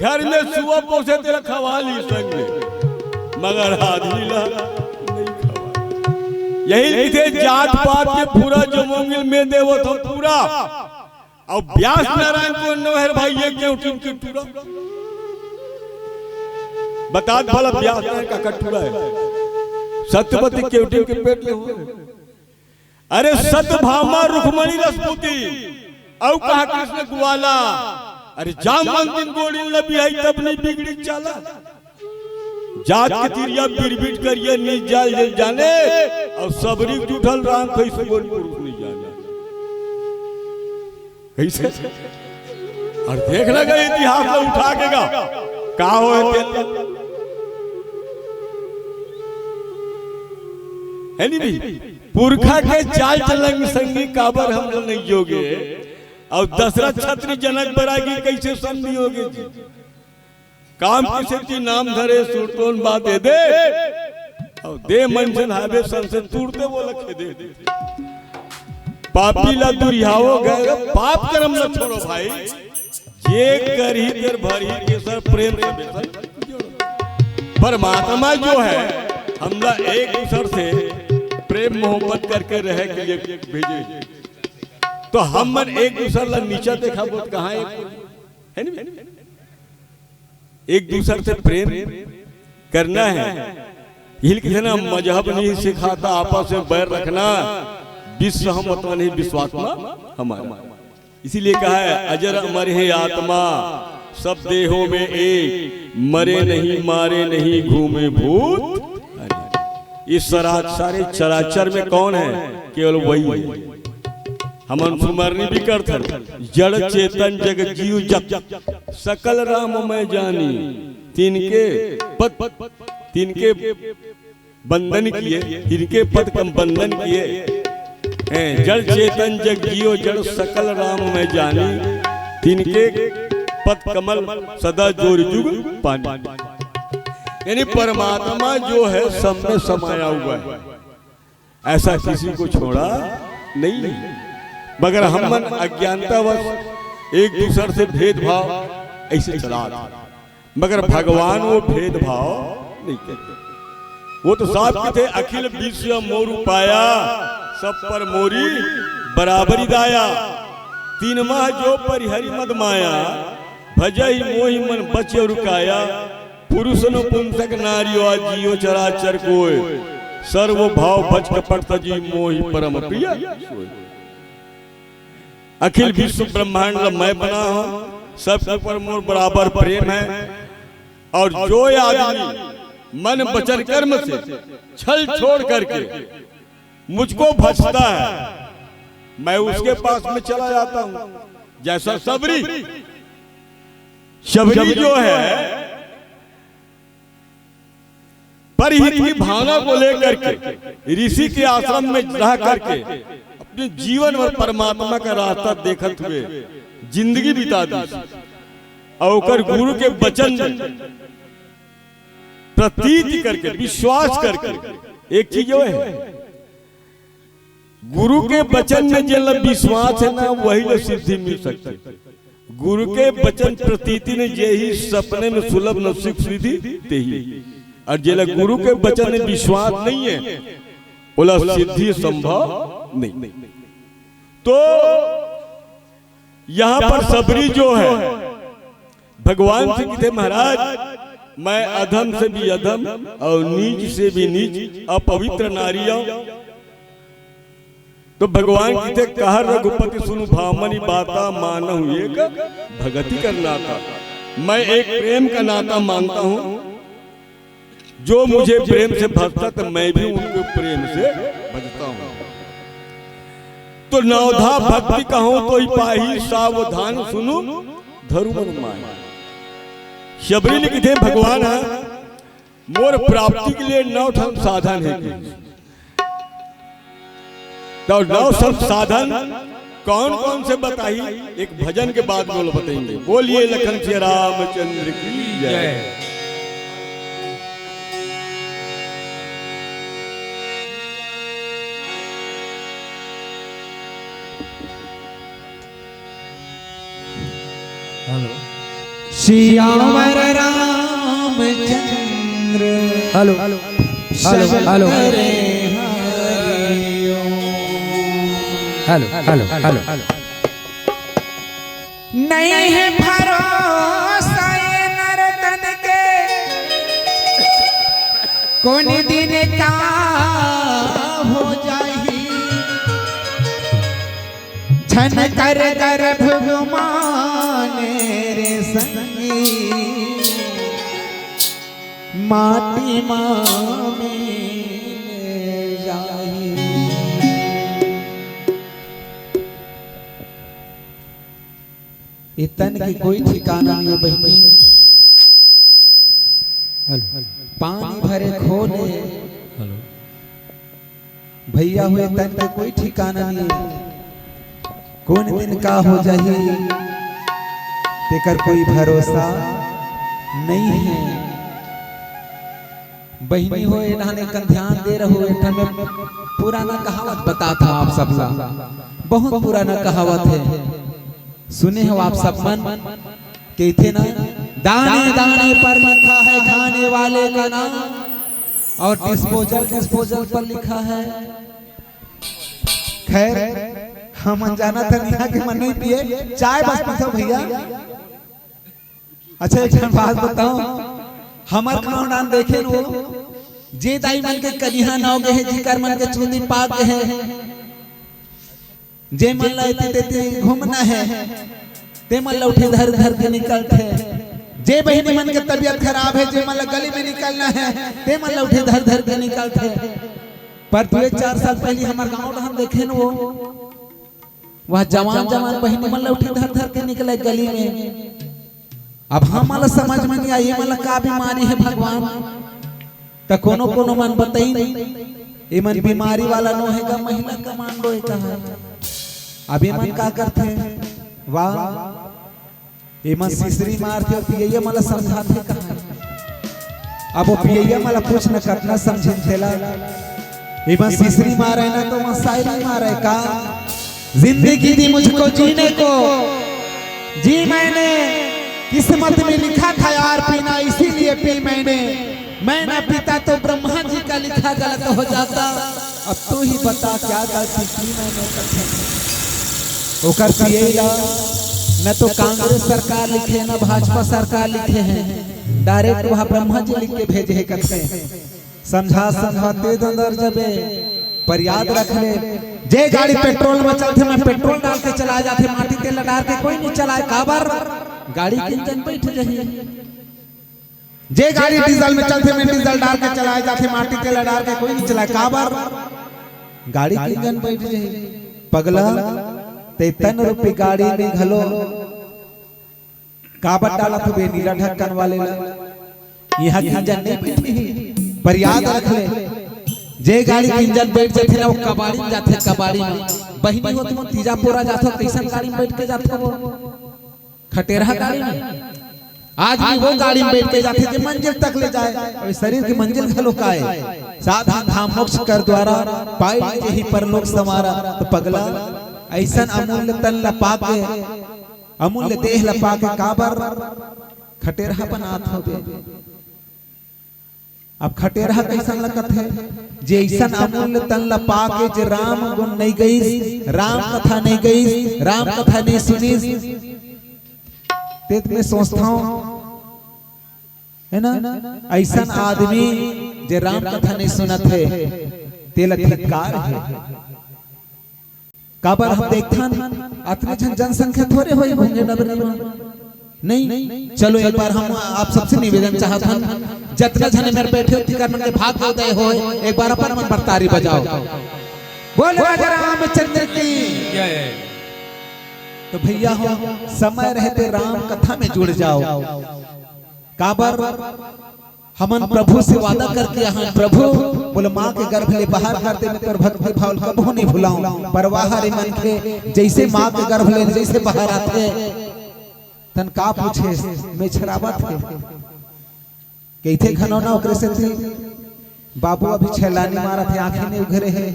घर में सुआ पोसे तेरा खवाली संग में मगर आदमी ला नहीं खवा। यही लिखे जात पात के पूरा जमोंगिल में देवो तो पूरा और व्यास नारायण को नोहर भाई ये क्यों टिमकी टूरा बता भला व्यास नारायण का कटूरा है सत्यवती केवटी के पेट में हुए। अरे सत्यभामा रुक्मणी रसपूती औ कहा कृष्ण ग्वाला। अरे जामन दिन गोड़ी लबी है तब नहीं बिगड़ी चाला। जात के तिरिया बिरबिट करिए नीच जाल जाने और सबरी उठल राम कैसे बोल पुरुष नहीं जाने कैसे। और देख लगा इतिहास में उठा के का हो है नहीं पुरखा के चाल चलन संगी काबर हम लोग नहीं जोगे और दशरथ छत्री जनक बरागी कैसे समझी होगे जी। काम किसे नाम धरे सुरतोन बात दे और दे मंजन हावे संसद तूड़ते वो लखे दे पापी ला दुरियाओ गए पाप कर्म न छोड़ो भाई जे कर ही कर भरी के सर प्रेम से बेसर। परमात्मा जो है हमला एक दूसर से प्रेम मोहब्बत करके रहे के लिए भेजे तो हम मन एक दूसर ला नीचा देखा बहुत कहाँ है नहीं एक दूसर से प्रेम करना है। हिल के ना मजहब नहीं सिखाता आपस में बैर रखना विश्व हम मतलब नहीं विश्वात्मा हमारा। इसीलिए कहा है अजर अमर है आत्मा सब देहों में एक मरे नहीं मारे नहीं घूमे भूत। इस सारे चराचर में कौन है केवल वही हम सुमरनी भी करते जड़ चेतन जग जीव जग सकल राम मैं जानी तिनके बंधन किए तिनके पद कम बंधन किए जड़ चेतन जग जीव जड़ सकल राम मैं जानी तिनके पद कमल सदा जोर जुग पानी। यानी परमात्मा जो है सब में समाया हुआ है ऐसा किसी को छोड़ा नहीं मगर हम मन अज्ञानतावश एक दूसरे से भेदभाव ऐसे चला मगर भगवान वो भेदभाव नहीं करते। वो तो साफ थे अखिल विश्व मोरु पाया सब पर मोरी बराबरी दाया तीन माह जो परिहरि मद माया भजई मोहि मन बचे रुकाया पुरुष न पुंसक नारियो जियो चराचर कोय सर्व भाव भज कपट तजी मोहि परम प्रिय। अखिल विश्व ब्रह्मांड मैं बना हूं सबके ऊपर मोर बराबर प्रेम है और जो आदमी मन वचन कर्म से छल छोड़ करके मुझको भजता है मैं उसके पास में चला जाता हूं। जैसा शबरी जो है परहित की भावना को लेकर के ऋषि के आश्रम में रह करके अपने जीवन और परमात्मा का रास्ता देखत हुए जिंदगी बिता दी और गुरु के वचन प्रतीति करके विश्वास करके एक चीज जो है गुरु के वचन में जो विश्वास है ना वही जो सिद्धि मिल सकती। गुरु के वचन प्रतीति ने यही सपने में सुलभ न सुख सिद्धि दे और जिला गुरु के वचन में विश्वास नहीं है बोला सिद्धि संभव नहीं। तो यहां पर सबरी जो है भगवान से कहते महाराज मैं अधम से भी अधम और नीच से भी नीच अपवित्र नारिया। तो भगवान कहते कहा रघुपति सुनु भामनी बाता मानहु एक भगति का नाता। मैं एक प्रेम का नाता मानता हूं जो मुझे प्रेम से भजता तो मैं भी उनको प्रेम से भजता हूं। तो नवधा भक्ति कहूं तो पाही सावधान सुनु धरुवन माया। शबरी लिखे थे भगवान मोर प्राप्ति के लिए 9 ठन साधन है तो 9 सब साधन कौन कौन से बताई एक भजन के बाद बोल बताएंगे। बोलिए लखन श्री रामचंद्र की जय। Siyavar Ramchandra hello hello hello hello hello hello नहीं है भरोसा ये नर्तन के कौन दिन का हो जाही छन कर भगवान रे संगी माटी में जाही। ये तन की कोई ठिकाना नहीं है बहनी, पानी भरे खोले भैया हुए तन के कोई ठिकाना नहीं है, कौन दिन का हो जाही तेकर कोई भरोसा नहीं है। बहनी हो इन्होंने का ध्यान दे रहो। में पुराना कहावत बता था आप सबका, बहुत पुराना कहावत है, सुने हो आप सब मन कहते ना, दाने दाने पर लिखा है खाने वाले का नाम और डिस्पोजल डिस्पोजल पर लिखा है। खैर हम जाना था नेहा के मन नहीं पिए चाय बस पीछो भैया। अच्छा एक बात बताओ, हमार खान डान देखे वो जे दाई मन के कनिहा नाव के है, जिकर मन के चुंदी पाक है, जे मन लाते देते घूमना है ते मन उठे धर धर के निकलते, जे बहनी मन के तबीयत खराब है, जे मन गली में निकलना है ते मन उठे धर धर के निकलते। पर 2-4 साल पहले हमार गांव हम देखे न वो वह जवान जवान बहनी मन उठे धर धर के निकले गली में। अब हम मला समझ में नहीं आई मला का बीमारी है भगवान, तो कोनो कोनो मन बताई ये मन बीमारी वाला नो है का महिला कमांडो है का है। अभी मन का करते वाह ये मन सिसरी मारते और पियैया मला समझाते कहा। अब वो पियैया मला कुछ न करना समझे थेला, ये मन सिसरी मारे ना तो मन शायरी मारे का। जिंदगी दी मुझको जीने को, जी मैंने किस्मत में लिखा था यार पीना, इसीलिए पी मैंने। मैं ना पीता तो ब्रह्मा जी का लिखा गलत हो जाता। अब तू ही बता क्या गलती की मैंने ओकर पिएला न तो कांग्रेस सरकार लिखे न भाजपा सरकार लिखे हैं, डायरेक्ट वहां ब्रह्मा जी लिख के भेजे है करते। समझा समझाते अंदर जबे पर याद रख ले, जे गाड़ी पेट्रोल में चलते मैं पेट्रोल डाल के चला जाते, माटी तेल डाल के कोई नहीं चलाए काबर गाड़ी के इंजन बैठ जाही। जे गाड़ी डीजल में चलते मैं डीजल डाल के चलाए जाते, माटी तेल डाल के कोई नहीं चलाए काबर गाड़ी के इंजन बैठ जाही। पगला ते तन रुपए गाड़ी में घलो काबर डाला तो बे नीला ढक्कन वाले ला यहां की इंजन नहीं बैठी। पर याद रख ले, जे गाड़ी के इंजन बैठ जाते ना वो कबाड़ी में जाते, कबाड़ी में बहिनी हो तुम तीजापुरा जाते हो कैसन गाड़ी में बैठ के जाते हो, खटेरा गाड़ी में। आज भी वो गाड़ी में बैठ के जाते जो मंजिल तक ले जाए, और शरीर की मंजिल घलो काए साधन धाम मोक्ष कर द्वारा पाई यही परलोक समारा। तो पगला ऐसन अमूल्य तन लपा के अमूल्य देह लपा के काबर खटेरा बनात होबे। अब खटेरा कैसा लगत है, जे ऐसा अमूल्य तन लपा के जे राम गुण नहीं गई, राम कथा नहीं गई, राम कथा नहीं सुनी, तेत में सोचता हूं है ना ऐसा आदमी जे राम कथा नहीं सुनत है तेल अधिकार है। काबर हम देखथन अतने जनसंख्या थोड़े होई होंगे नगरी में नहीं। चलो एक बार हम आप सबसे निवेदन चाहत हन, जितने जने मेरे बैठे होती कर मन के भाग उदय हो, एक बार अपन मन बरतारी बजाओ, बोल राजा रामचंद्र की जय। तो भैया हो समय रहते राम कथा में जुड़ जाओ। काबर हमन प्रभु से वादा करके यहाँ प्रभु बोले माँ के गर्भ ले बाहर करते में तोर भक्ति भाव कबो नहीं भुलाऊं। परवाह रे मन के जैसे माँ के गर्भ ले जैसे बाहर आते तन का पूछे मैं छरावत है कहते खनौना ओकरे से थी बाबू अभी छलानी मारा थे आंखें नहीं उघरे है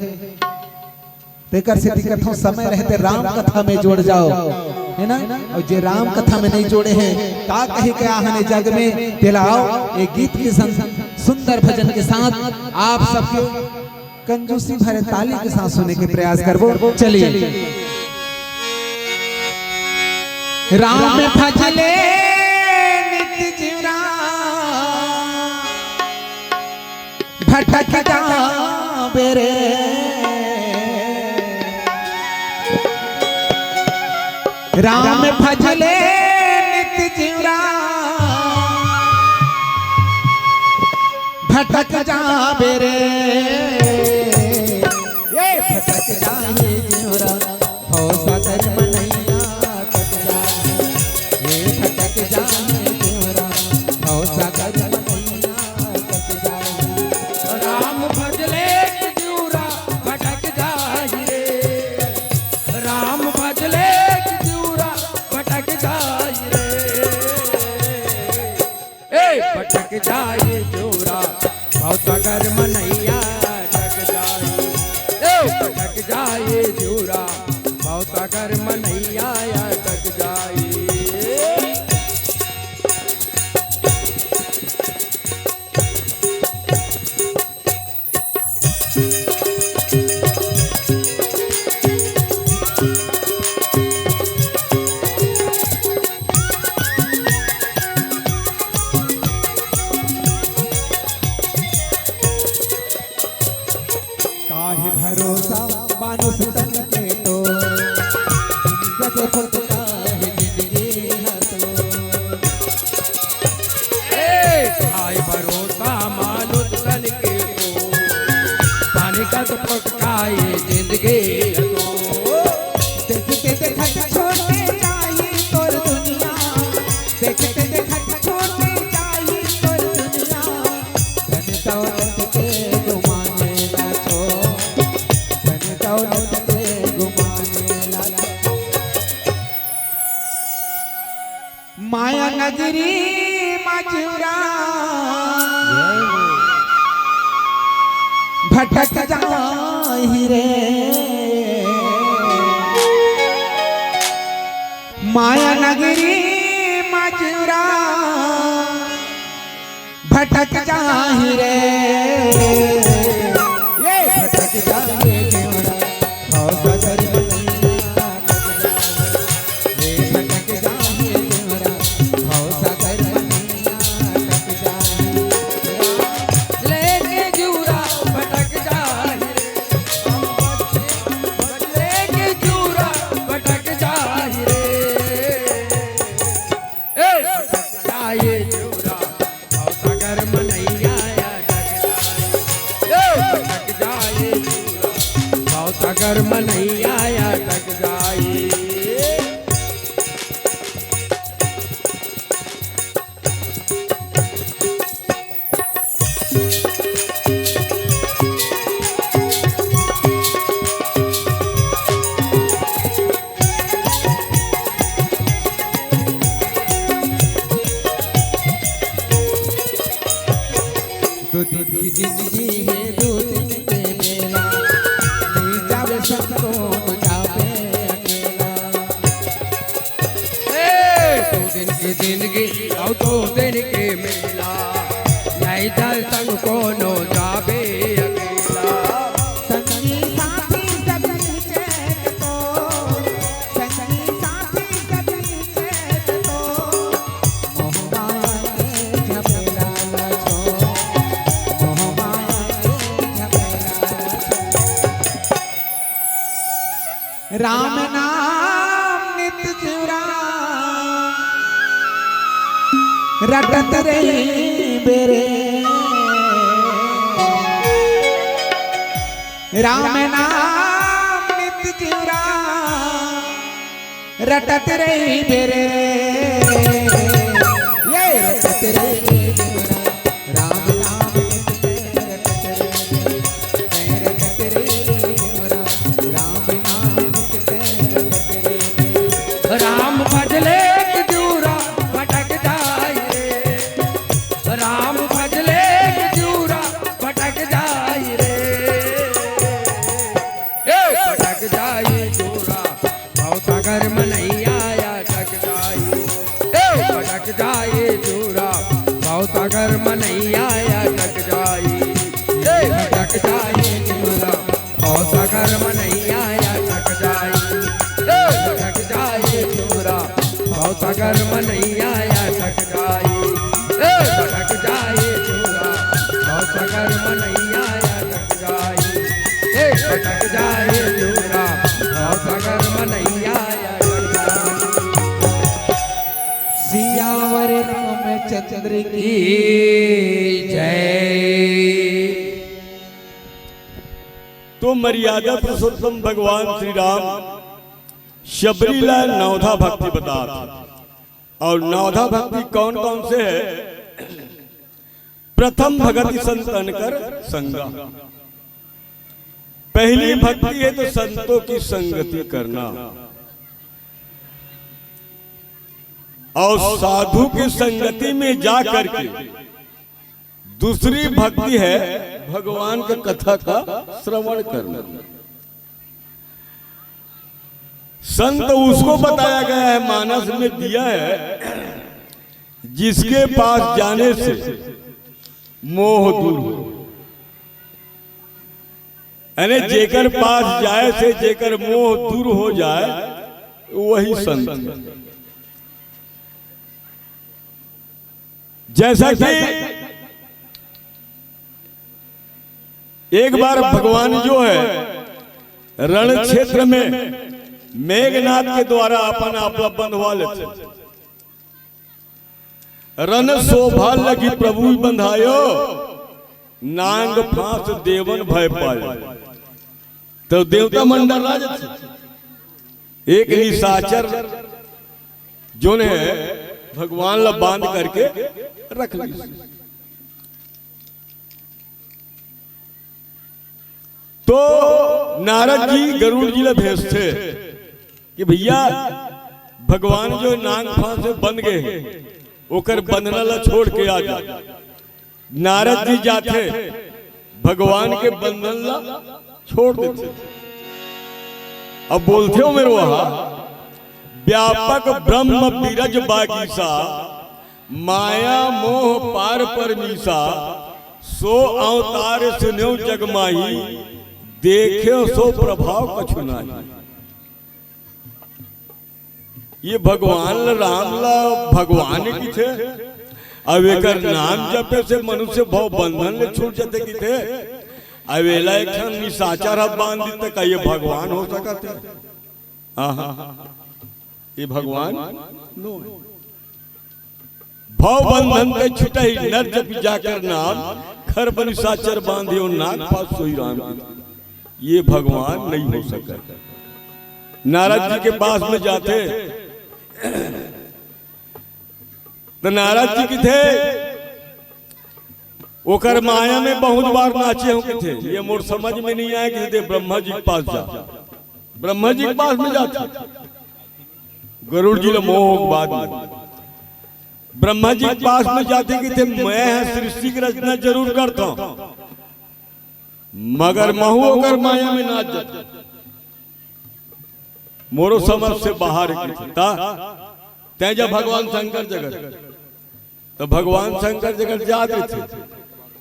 तेकर से दिक्कत हो समय रहते राम कथा में जोड़ जाओ है ना। और जे राम कथा में नहीं जोड़े हैं का कहे के आहने जग में दिलाओ एक गीत के सुंदर भजन के साथ आप सबके कंजूसी भरे ताली के साथ सुनने के प्रयास करबो। चलिए राम भजले नित्य जीवरा भटक जावे रे राम भजले नित्य जीवरा भटक जावे रे ये भटक जाए जीवरा हो सागर मनैया कट जाए ये भटक जाए जीवरा हो सागर मनैया कट जाए राम भजले जीवरा भटक जाए रे राम भजले जीवरा भटक जाए रे भटक जाए जीवरा बहुत सागर मनैया अटक जाए भटक जाए जीवरा बहुत सागर मनैया अटक जाए। काहे भरोसा मानुष तन के तो जग खुद काहे जिंदगी हतो हाय भरोसा मानुष तन के तो पानी का तो पकाए जिंदगी देखते देखत छोटे जाई तोर दुनिया देखते देखत छोटे जाई तोर दुनिया धन दौलत के गुमाने ना छो धन दौलत के गुमाने ना छो माया नगरी मजूरा भटक जाहि रे माया नगरी मजूरा भटक जाहि रे ये भटक जाहि जीवरा हो सागर मनैया कट जाए ये भटक जाहि जीवरा हो सागर मनैया कट जाए लेके जीवरा भटक जाए लेके जीवरा भटक जाए भटक जाए जीवरा बहुत सागर मनैया अटक जाए भटक जाए जीवरा बहुत सागर मनैया अटक जाए। दो दिन की जिंदगी है दो दिन के मेला नहीं जावे सबको न जावे अकेला दो दिन की जिंदगी और दो दिन के मेला नहीं जल संग को नो जावे अकेला संगी साथी सभी चेत तो संगी साथी सभी चेत तो मोहमाया के झमेला न छो मोहमाया के झमेला न छो राम नाम नित्य जीवरा रटत रही बेरे राम नाम नित्य जीवरा रटत रही बेरे ये रटत रही जीवरा राम सगर मनैया अटक जाए, भटक जाए चूरा भाव सगर मनैया अटक जाए, भटक जाए चूरा भाव सगर मनैया अटक जाए। सियावर रामचंद्र की जय। तो मर्यादा पुरुषोत्तम भगवान श्री राम शबरीला नवधा भक्ति बता थे। और नवधा भक्ति कौन कौन से है? प्रथम भगति संतन कर संगा। पहली भक्ति है तो संतों की संगति करना, और साधु की संगति में जा करके दूसरी भक्ति है भगवान के कथा का श्रवण करना। संत उसको बताया गया है, मानस में दिया है, जिसके पास जाने से मोह दूर हो। यानी जेकर पास जाए से जेकर मोह दूर हो जाए वही संत है। जैसा कि एक बार भगवान जो है रण क्षेत्र में मेघनाथ के द्वारा अपन आपला बंधवा लेते। रन शोभा लगी प्रभु बंधायो, नांग फांस देवन भय पायो। तो देवता मंडल राज थे, एक निशाचर जो ने भगवान ला बांध करके रख ली। तो नारद जी गरुड़ जी ला भेजते कि भैया भगवान जो नांग फांस से बन गए ओकर बंधना ला छोड़ के आ जा। नारद जी जाते भगवान के बंधन ला छोड़ देते। अब बोलते हो मेरे वहां व्यापक ब्रह्म बीरज बागीसा, माया मोह पार परमीसा, सो अवतार सुनो जगमाही, देखे सो प्रभाव कछु नाही। ये भगवान राम ला भगवान की थे। अब एक नाम जपे से मनुष्य भाव बंधन ले छूट जाते की थे। अब एला एक निशाचर बांध देते का ये भगवान हो सकते? ये भगवान नो। भाव बंधन के छुटाई नर जप जाकर नाम, खर बन निशाचर बांधियो नाग पास सोई राम। ये भगवान नहीं हो सका। नारद जी के पास में जाते तो नारद जी की थे ओकर माया में बहुत बार नाचे हो थे। ये मोर समझ में नहीं आया कि थे ब्रह्मा जी के पास जा। ब्रह्मा जी के पास में जाते गरुड़ जी मोह बाद में ब्रह्मा जी के पास में जाते कि थे मैं सृष्टि की रचना जरूर करता हूं, मगर महू होकर माया में नाच जाते। मोरो समझ से बाहर तेजा भगवान शंकर जगत। तो भगवान शंकर जगत जाते थे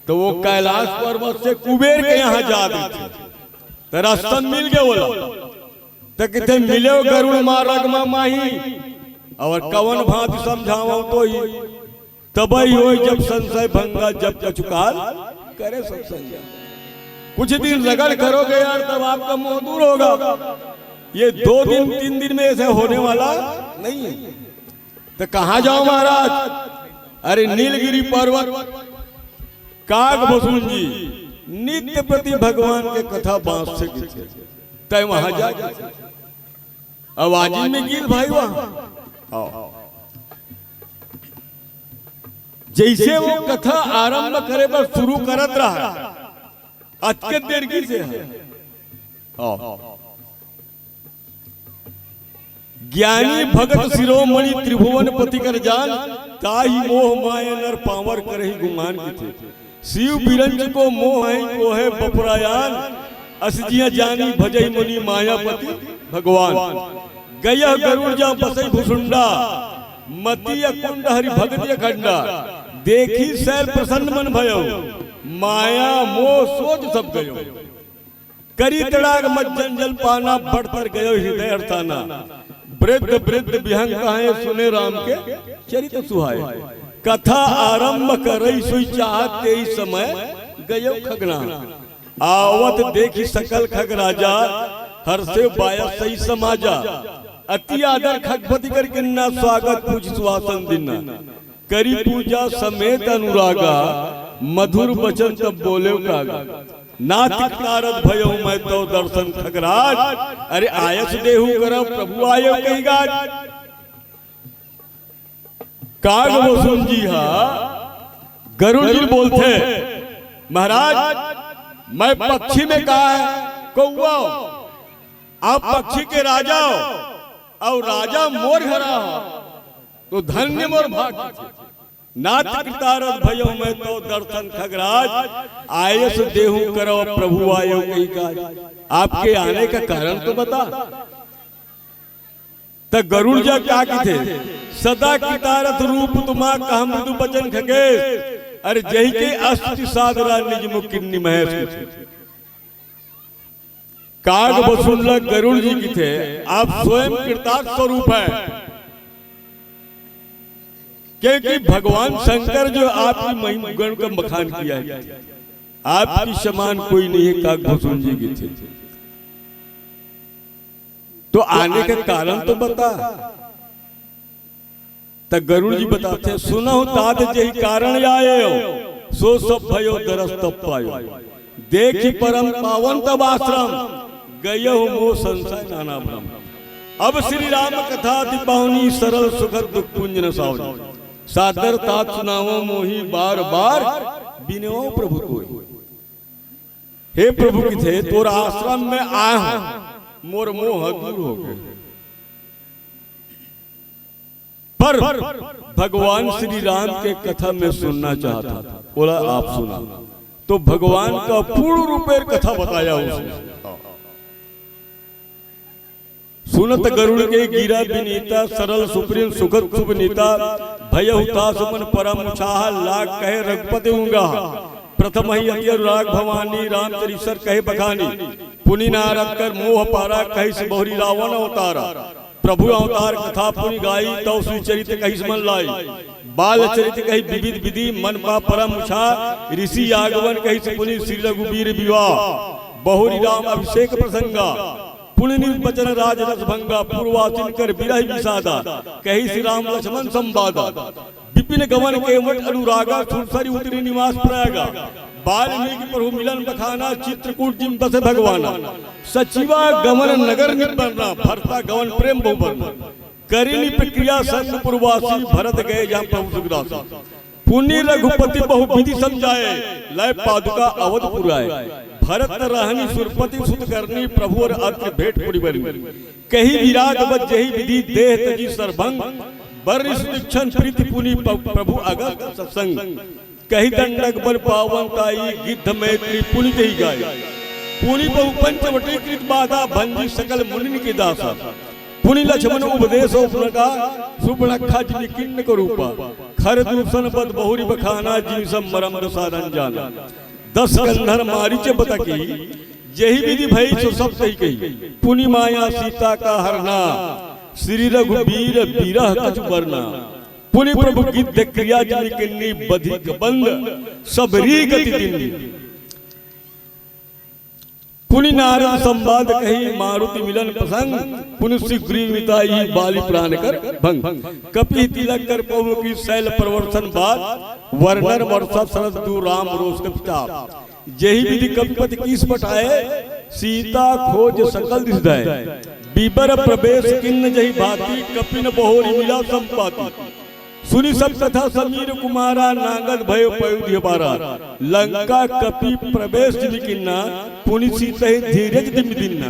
तो वो कैलाश पर्वत से कुबेर के यहाँ जाते थे। तो रास्ता मिल गया बोला तो कितने मिले गरुड़ मारग माही, और कवन भांति समझाओ तो ही तबई हो जब संशय भंगा, जब कछुकाल करे सब संज्ञा। कुछ दिन रगड़ करोगे यार तब आपका मोह दूर होगा। ये 2 दिन 3 दिन में ऐसे होने वाला नहीं है। तो कहां जाओ महाराज? अरे नीलगिरी पर्वत काग भसुन जी नित्य प्रति भगवान के कथा बांस से तय वहां जा। आवाजी में गिर भाई वहां जैसे वो कथा आरंभ करे बस शुरू करत रहा अटके देर की से ज्ञानी भगत शिरोमणि त्रिभुवन पति कर जान, ताही मोह माया नर पावर करही गुमान की थे। शिव बिरंज को मोह है को है बपुरायान, असजिया जानी भजई मुनि मायापति भगवान। गया गरुड़ जा बसई भुसुंडा, मती अकुंड हरि भगत खंडा। देखी सैर प्रसन्न मन भयो, माया मोह सोच सब गयो। करी तड़ाग मज्जन जल पाना, बढ़ पर गयो हृदय अर्थाना। वृद्ध वृद्ध विहंग कहे सुने राम के चरित सुहाए। कथा आरंभ करई सुई चाहत तेई समय गयो खगना। आवत देखी सकल खग राजा हर्षे बाया सही समाजा। अति आदर खगपति कर किन्ना स्वागत पूछ सुहासन दिना। करी पूजा समेत अनुरागा मधुर वचन तब बोले कागा। नाथ नारद भयो मैं तो दर्शन खगराज। अरे आयस देहु करब प्रभु आयो कही गाज। काग वसुन जी हा गरुड़ जी बोलते महाराज मैं पक्षी में कहा है कौआ आप पक्षी के राजा हो और राजा मोर घरा हो तो धन्य मोर भाग। नाथ कृतारथ भयो मैं तो दर्शन खगराज। आयस देहु करो प्रभु आयो कही काज। आपके आने का कारण तो बता। त गरुड़ जा क्या की थे सदा कृतारथ रूप तुमा कहा मृदु बचन खगेश। अरे जही के अस्ति सादरा निज मुख किन्नी महेश। काग वसुल्ला गरुड़ जी की थे आप स्वयं कृतार्थ स्वरूप है। क्योंकि भगवान शंकर जो आपकी महिमा गुण का बखान किया है आपकी समान कोई नहीं है। काग वसुल जी की थे तो आने का कारण तो बता। तब गरुड़ जी बताते सुनो तात जही कारण आए हो सो सब भयो दरस तब पायो। देखी परम पावन तब आश्रम गयो मो संशय नाना भ्रम। अब श्री राम कथा दीपावनी सरल सुखद दुख पुंज न सावनी। सादर तात सुनावो मोही बार बार बिनो प्रभु कोई। हे प्रभु की थे तोरा आश्रम में आया हूं मोर मोह दूर हो गए। पर भगवान श्री राम के कथा में सुनना चाहता था। बोला आप सुना तो भगवान का पूर्ण रूपेर कथा बताया उसने। सुनत गरुड़ के गिरा विनीता सरल सुप्रीम सुखद शुभ नीता। भय हुता सुमन परम उछाह लाग कहे रघुपति उंगा। प्रथम ही अति अनुराग भवानी रामचरिसर कहे बखानी। पुनि नारद कर मोह पारा कही सबोरी रावण अवतारा। प्रभु अवतार कथा पुनि गाई तव सुचरित कही मन लाई। बाल चरित कही विविध विधि मन पा परम उछा। ऋषि आगमन कही पुनि श्री रघुवीर विवाह। बहुरी राम अभिषेक प्रसंगा पुण्य निर्वचन राज रस भंगा। पूर्वाचन कर विरह विषादा कही श्री राम लक्ष्मण संवादा। विपिन गमन के वट अनुरागा सुरसरी उतरी निवास प्रयागा। वाल्मीकि प्रभु मिलन बखाना चित्रकूट जिम बसे भगवाना। सचिवा गमन नगर निबरना भरता गमन प्रेम बहुबरना। करिनी प्रक्रिया संग पूर्वासी भरत गए जहाँ प्रभु सुखदासी। पुण्य रघुपति बहु विधि समझाए लय पादुका अवध पुराए। भरत रहनी सुरपति सुत करनी प्रभु और अर्थ भेंट पुरी बनी। कही विराट बज जही विधि देह तजी सरभंग। बरिस दीक्षण प्रीति पुनि प्रभु अगस्त सत्संग। कही दंडक बल पावन ताई गिद्ध मैत्री पुनि कही गाय। पुनि बहु पंचवटी कृत बाधा भंजी सकल मुनि के दासा। पुनि लक्ष्मण उपदेश उपनका सुबनखा जिनि किन्न को रूपा। खर दूषण पद बहुरी बखाना जिन सब मरम दसारन जाना। 10 कंधर मारीच बतकी यही विधि भई सो सब सही कही। पुनि माया सीता का हरना श्री रघुवीर विरह कछु बरना। पुनि प्रभु गिद्ध क्रिया जिनि किन्नी बधिक बंद सबरी गति दिन्नी। पुनि नारद संवाद कही मारुति मिलन प्रसंग। पुनि सुग्रीव मिताई बाली प्राण कर भंग। कपि तिलक कर पवन की शैल प्रवर्तन बाद। वर्णन वर्षा शरद दू राम रोष के पिता। यही विधि कपिपति किस पटाए सीता खोज सकल दिस दाए। बीबर प्रवेश किन्न जही भांति कपिन बहोरी मिला संपाति। सुनी सब कथा समीर कुमारा नांगद भयो पयुध बारा। लंका कपि प्रवेश जिनि किन्ना पुनि सीता धीरज दिम दिन्ना।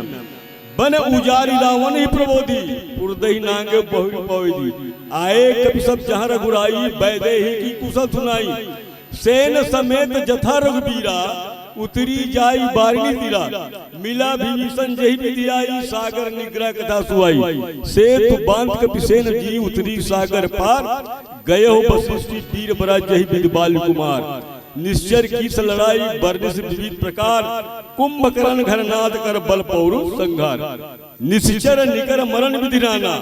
बन उजारी रावण ही प्रबोधी उर्दही नांगे बहुरी पवैदी। आए कपि सब जहाँ रघुराई वैदेही की कुशल सुनाई। सेन समेत जथा रघुबीरा उतरी जाई बारिणी तीरा। मिला विभीषण जही विधि आई सागर निग्रह कथा सुहाई। सेतु बांध कपि सेन जी उतरी सागर पार। गए हो वशिष्ठ वीर बरा जही विधि बाल कुमार। निश्चर की लड़ाई वर्णिस विविध प्रकार, कुंभकर्ण घरनाद कर बल पौरु संघार। निश्चर निकर मरण विधि नाना,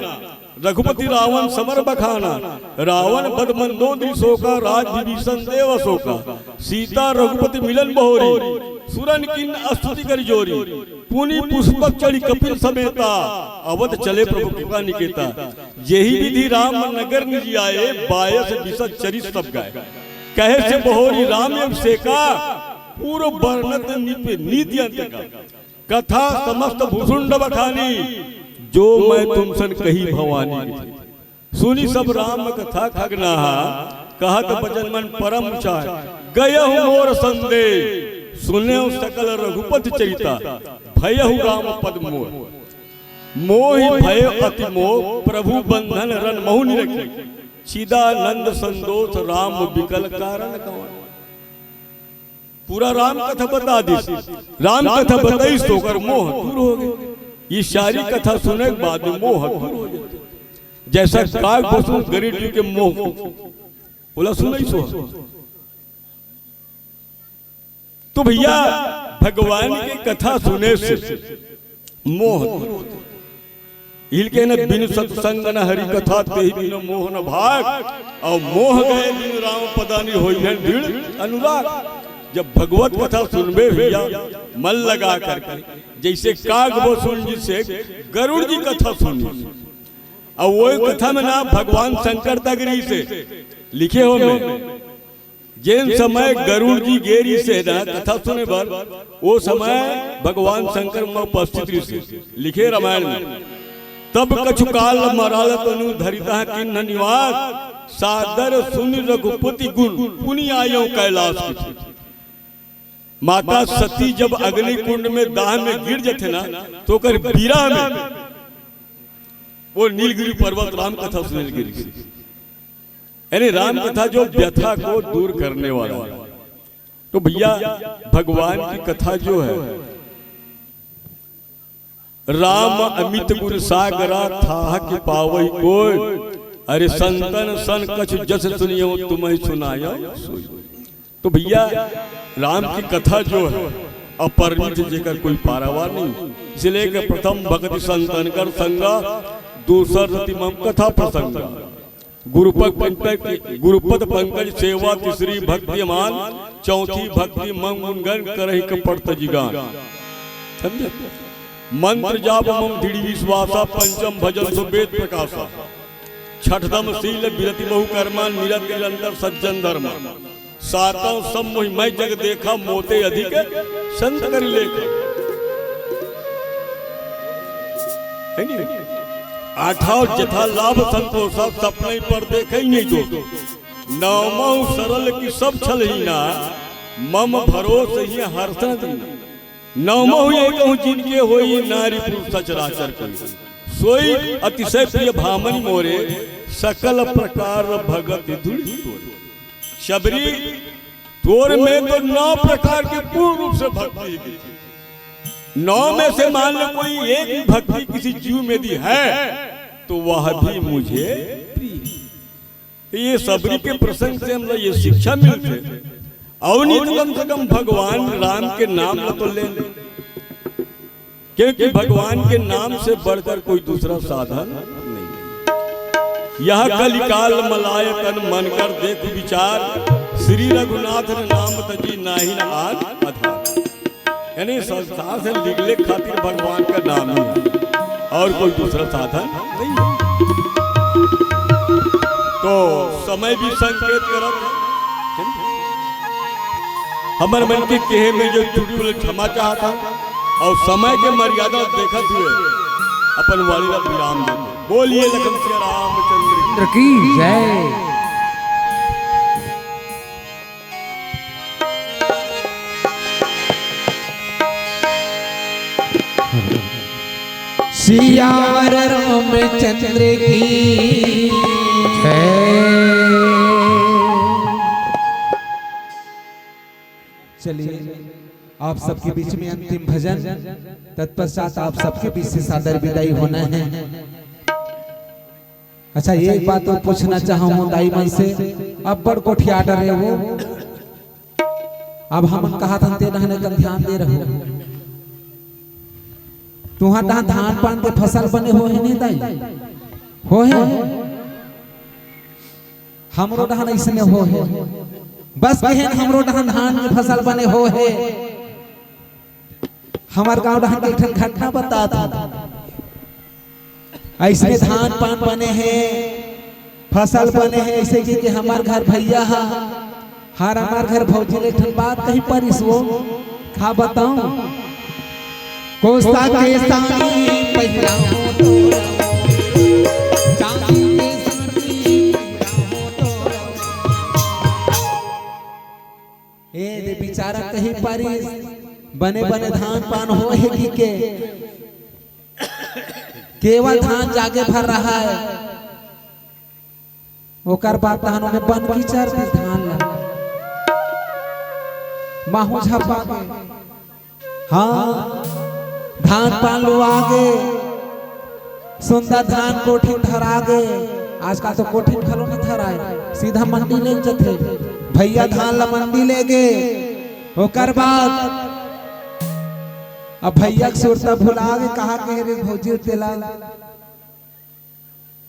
रघुपति रावण समर बखाना। रावण बद मंदोदरी शोका, राज विभीषण देव शोका। सीता रघुपति मिलन बहोरी, सुरन किन स्तुति कर जोरी। पुनि पुष्पक चढ़ी कपिल समेता, अवध चले प्रभु कृपा निकेता। यही विधि राम नगर निज आए, बायस बिसत चरित सब गाय। कहे से बहोरी राम एवं सेका, पूर्व वर्णत नीति अंत का। कथा समस्त भूषुंड बखानी, जो मैं तुम सन कही भवानी। सुनी सब राम कथा खगनाहा, कहत बचन मन परम चाह। गयहु मोर संदेह, सुने सकल रघुपति चरिता। भयहु राम पद मोह, मोहि भय अति मोह। प्रभु बंधन रन महु निरखी, चिदानंद संतोष राम विकल कारण कौन। पूरा राम कथा बता दी। राम कथा बताई तो कर मोह दूर हो गए। ये सारी कथा सुने के बाद में मोह दूर हो गए। जैसा काग बसु गरीब के मोह बोला सुनाई सो। तो भैया भगवान की कथा सुने से मोह दूर होता। हिल के न बिन सत्संग न हरि कथा, तेहि बिन मोह न भाग। और मोह गए बिन राम पदानी होई है दृढ़ अनुराग। जब भगवत कथा सुनबे भैया मन लगा करके, जैसे काग बसुन जी से गरुड़ जी कथा सुनी। और वो कथा में ना भगवान शंकर तगरी से लिखे हो में, जिन समय गरुड़ जी गेरी से ना कथा सुने बार, वो समय भगवान शंकर में उपस्थित से लिखे रामायण में। तब कछु काल मराल तनु धरिता किन्न निवास, सादर सुन रघुपति गुण पुनि आयो कैलाश की। माता सती जब अग्नि कुंड में दाह में गिर जाते ना, तो कर बीरा में वो नीलगिरी पर्वत राम कथा सुने गिरी। यानी राम कथा जो व्यथा को दूर करने वाला। तो भैया भगवान की कथा जो है, राम अमित गुर सागरा था कि पावई कोई। अरे संतन सन कछु जस सुनियो तुम्हें सुनाया। तो भैया राम की कथा जो है अपरिमित जेकर कोई पारावार नहीं। इसलिए कि प्रथम भक्ति संतन कर संगा, दूसर रति मम कथा प्रसंग। गुरुपद पंकज सेवा, तीसरी भक्ति मान, चौथी भक्ति मम गुणगन करहि कपट जिगान। समझे? मंत्र जाप मम दृढ़ विश्वासा, पंचम भजन सुवेद प्रकाशा। छठम शील विरति बहु कर्मा, निरत निरंतर सज्जन धर्म। सातों सब मोहि मैं जग देखा, मोते अधिक संत कर लेखा। आठाव जथा लाभ संतोषा, सपने पर देखे नहीं जो। नवमो सरल की सब छल ही ना, मम भरोस ही हर्षण दीना। नवमो ये कहूँ जिनके होई नारी पुरुष सचराचर करी। सोई अतिशय प्रिय भामनी मोरे, सकल प्रकार भगत धुली तोरे। शबरी तोर में तो 9 प्रकार के पूर्ण रूप से भक्ति की। 9 में से मान लो कोई एक भी भक्ति किसी जीव में दी है, तो वह भी मुझे प्रिय। ये शबरी के प्रसंग से हम ये शिक्षा मिलते। और नहीं तो कम से कम भगवान राम के नाम तो ले ले, क्योंकि भगवान के नाम से बढ़कर कोई दूसरा साधन नहीं। यह कलिकाल मलाय तन मन कर देख विचार, श्री रघुनाथ नाम तजी नाही आद आधार। यानी संसार से निकले खातिर भगवान का नाम ही है, और कोई दूसरा साधन नहीं है। तो समय भी संकेत करत हमारे मन के कहे में जो त्रुटि बोले क्षमा चाहता, और समय के मर्यादा देखते हुए अपन वाली का विराम दे। बोलिए लखन श्री रामचंद्र की जय। सियावर रामचंद्र की जय। चलिए आप सबके बीच में अंतिम भजन, तत्पश्चात आप सबके बीच से सादर विदाई होना है। अच्छा एक बात तो पूछना चाहूँ दाई मन से, अब बड़ कोठी आर्डर है वो अब हम कहा था ते रहने का ध्यान दे रहो तुहां धान पान के फसल बने हो है नहीं दाई हो है हमरो डहान इसने हो है बस कहे हमरो डहान धान के फसल बने हो है हमार गांव डहान के एक घटना बता था ऐसे धान पान बने हैं फसल बने हैं ऐसे कि हमार घर भैया हर हमार घर भौजी ले ठन बात कहीं पर इसो खा बताऊं कोसा के सानी पहिरा हो तो चांदी के सानी पहिरा हो तो ए रे बेचारा कहीं पर बने बने धान पान हो है कि केवल धान जागे भर रहा है ओकर बाद धानों में बन की चर धान ला माहू झपा हाँ धान पान लो आगे सुंदर धान कोठिन धरा गए आजकल तो कोठिन खलो नहीं धराए सीधा मंडी ले जथे भैया धान ला मंडी ले गए ओकर बाद अब भैया के सुरता भुला गए कहा के रे भौजी तेला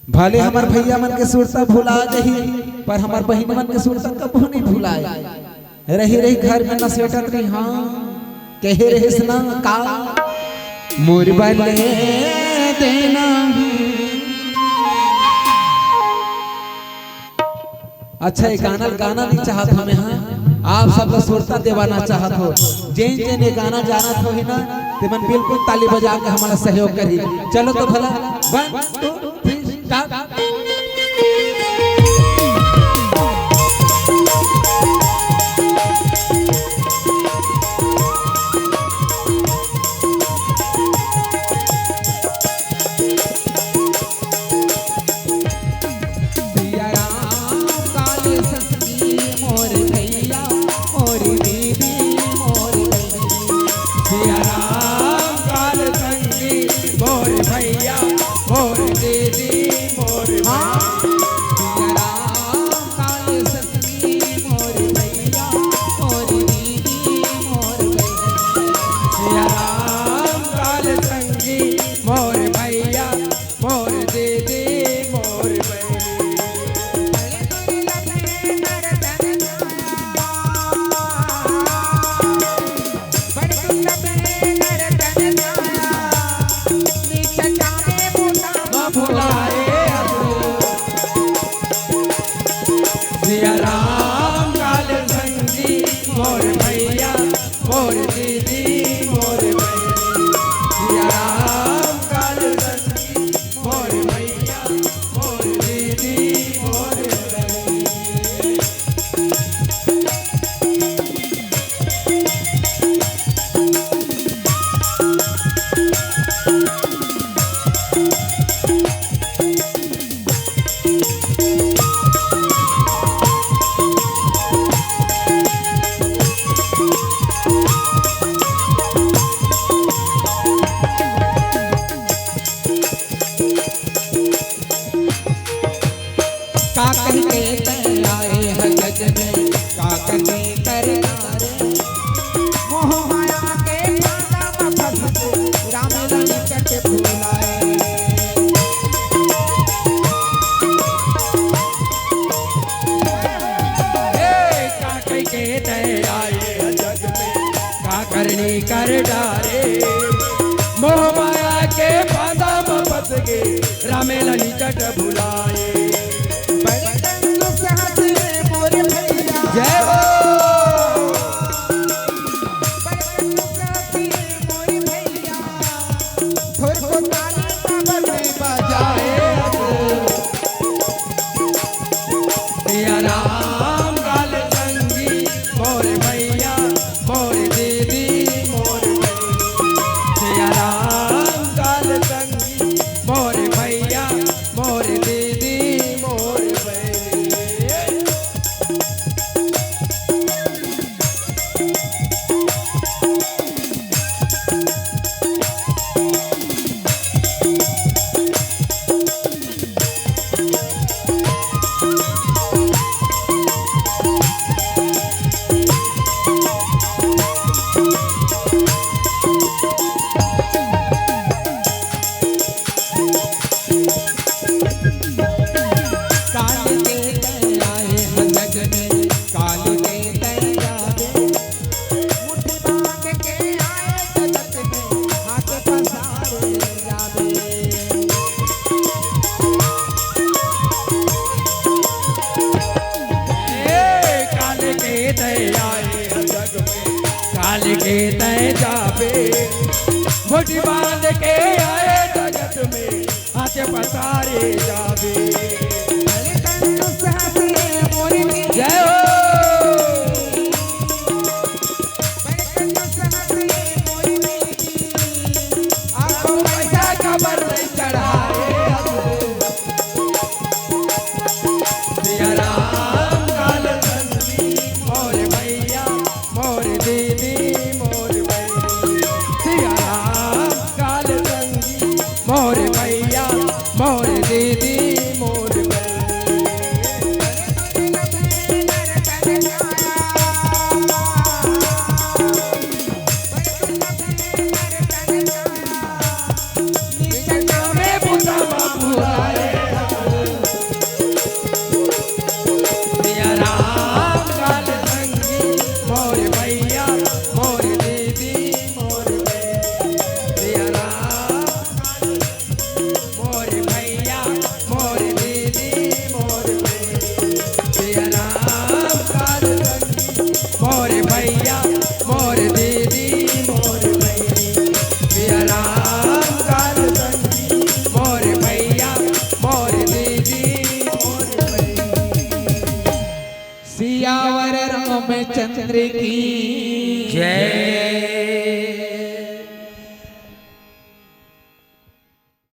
भले हमार भैया मन के सुरता भुला जही पर हमार बहन मन के सुरता कबो नहीं भुलाए रही रही घर में न सेटत रही हाँ कहे रहे सना का मोर बले देना अच्छा ये गाना नहीं चाहत हमें हाँ आप सब लोग सुरता देवाना चाहत हो जेन जेन ये गाना जानत हो ही ना ते मन बिल्कुल ताली बजा के हमारा सहयोग करी चलो तो भला 1 2 3 स्टार्ट कर डारे मोह माया के बाधा में फंस के रामेला निकट भुलाए जय हो राम काल संगी मोर भैया मोर दीदी मोर भैया राम काल संगी मोर भैया मोर दीदी जावे जय हो आपको पैसा खबर नहीं चढ़ाए सिया राम काल संगी मोर भैया मोर दीदी मोर बहनी सिया राम काल संगी मोर भैया मोर दीदी मोर सिया राम काल संगी मोर भैया मोर दीदी मोर बहनी सिया राम मोर भैया मोर दीदी मोर बहनी सिया राम काल संगी मोर भैया मोर दीदी मोर बहनी सिया राम काल संगी मोर भैया मोर दीदी मोर बहनी सियावर रामचंद्र की जय।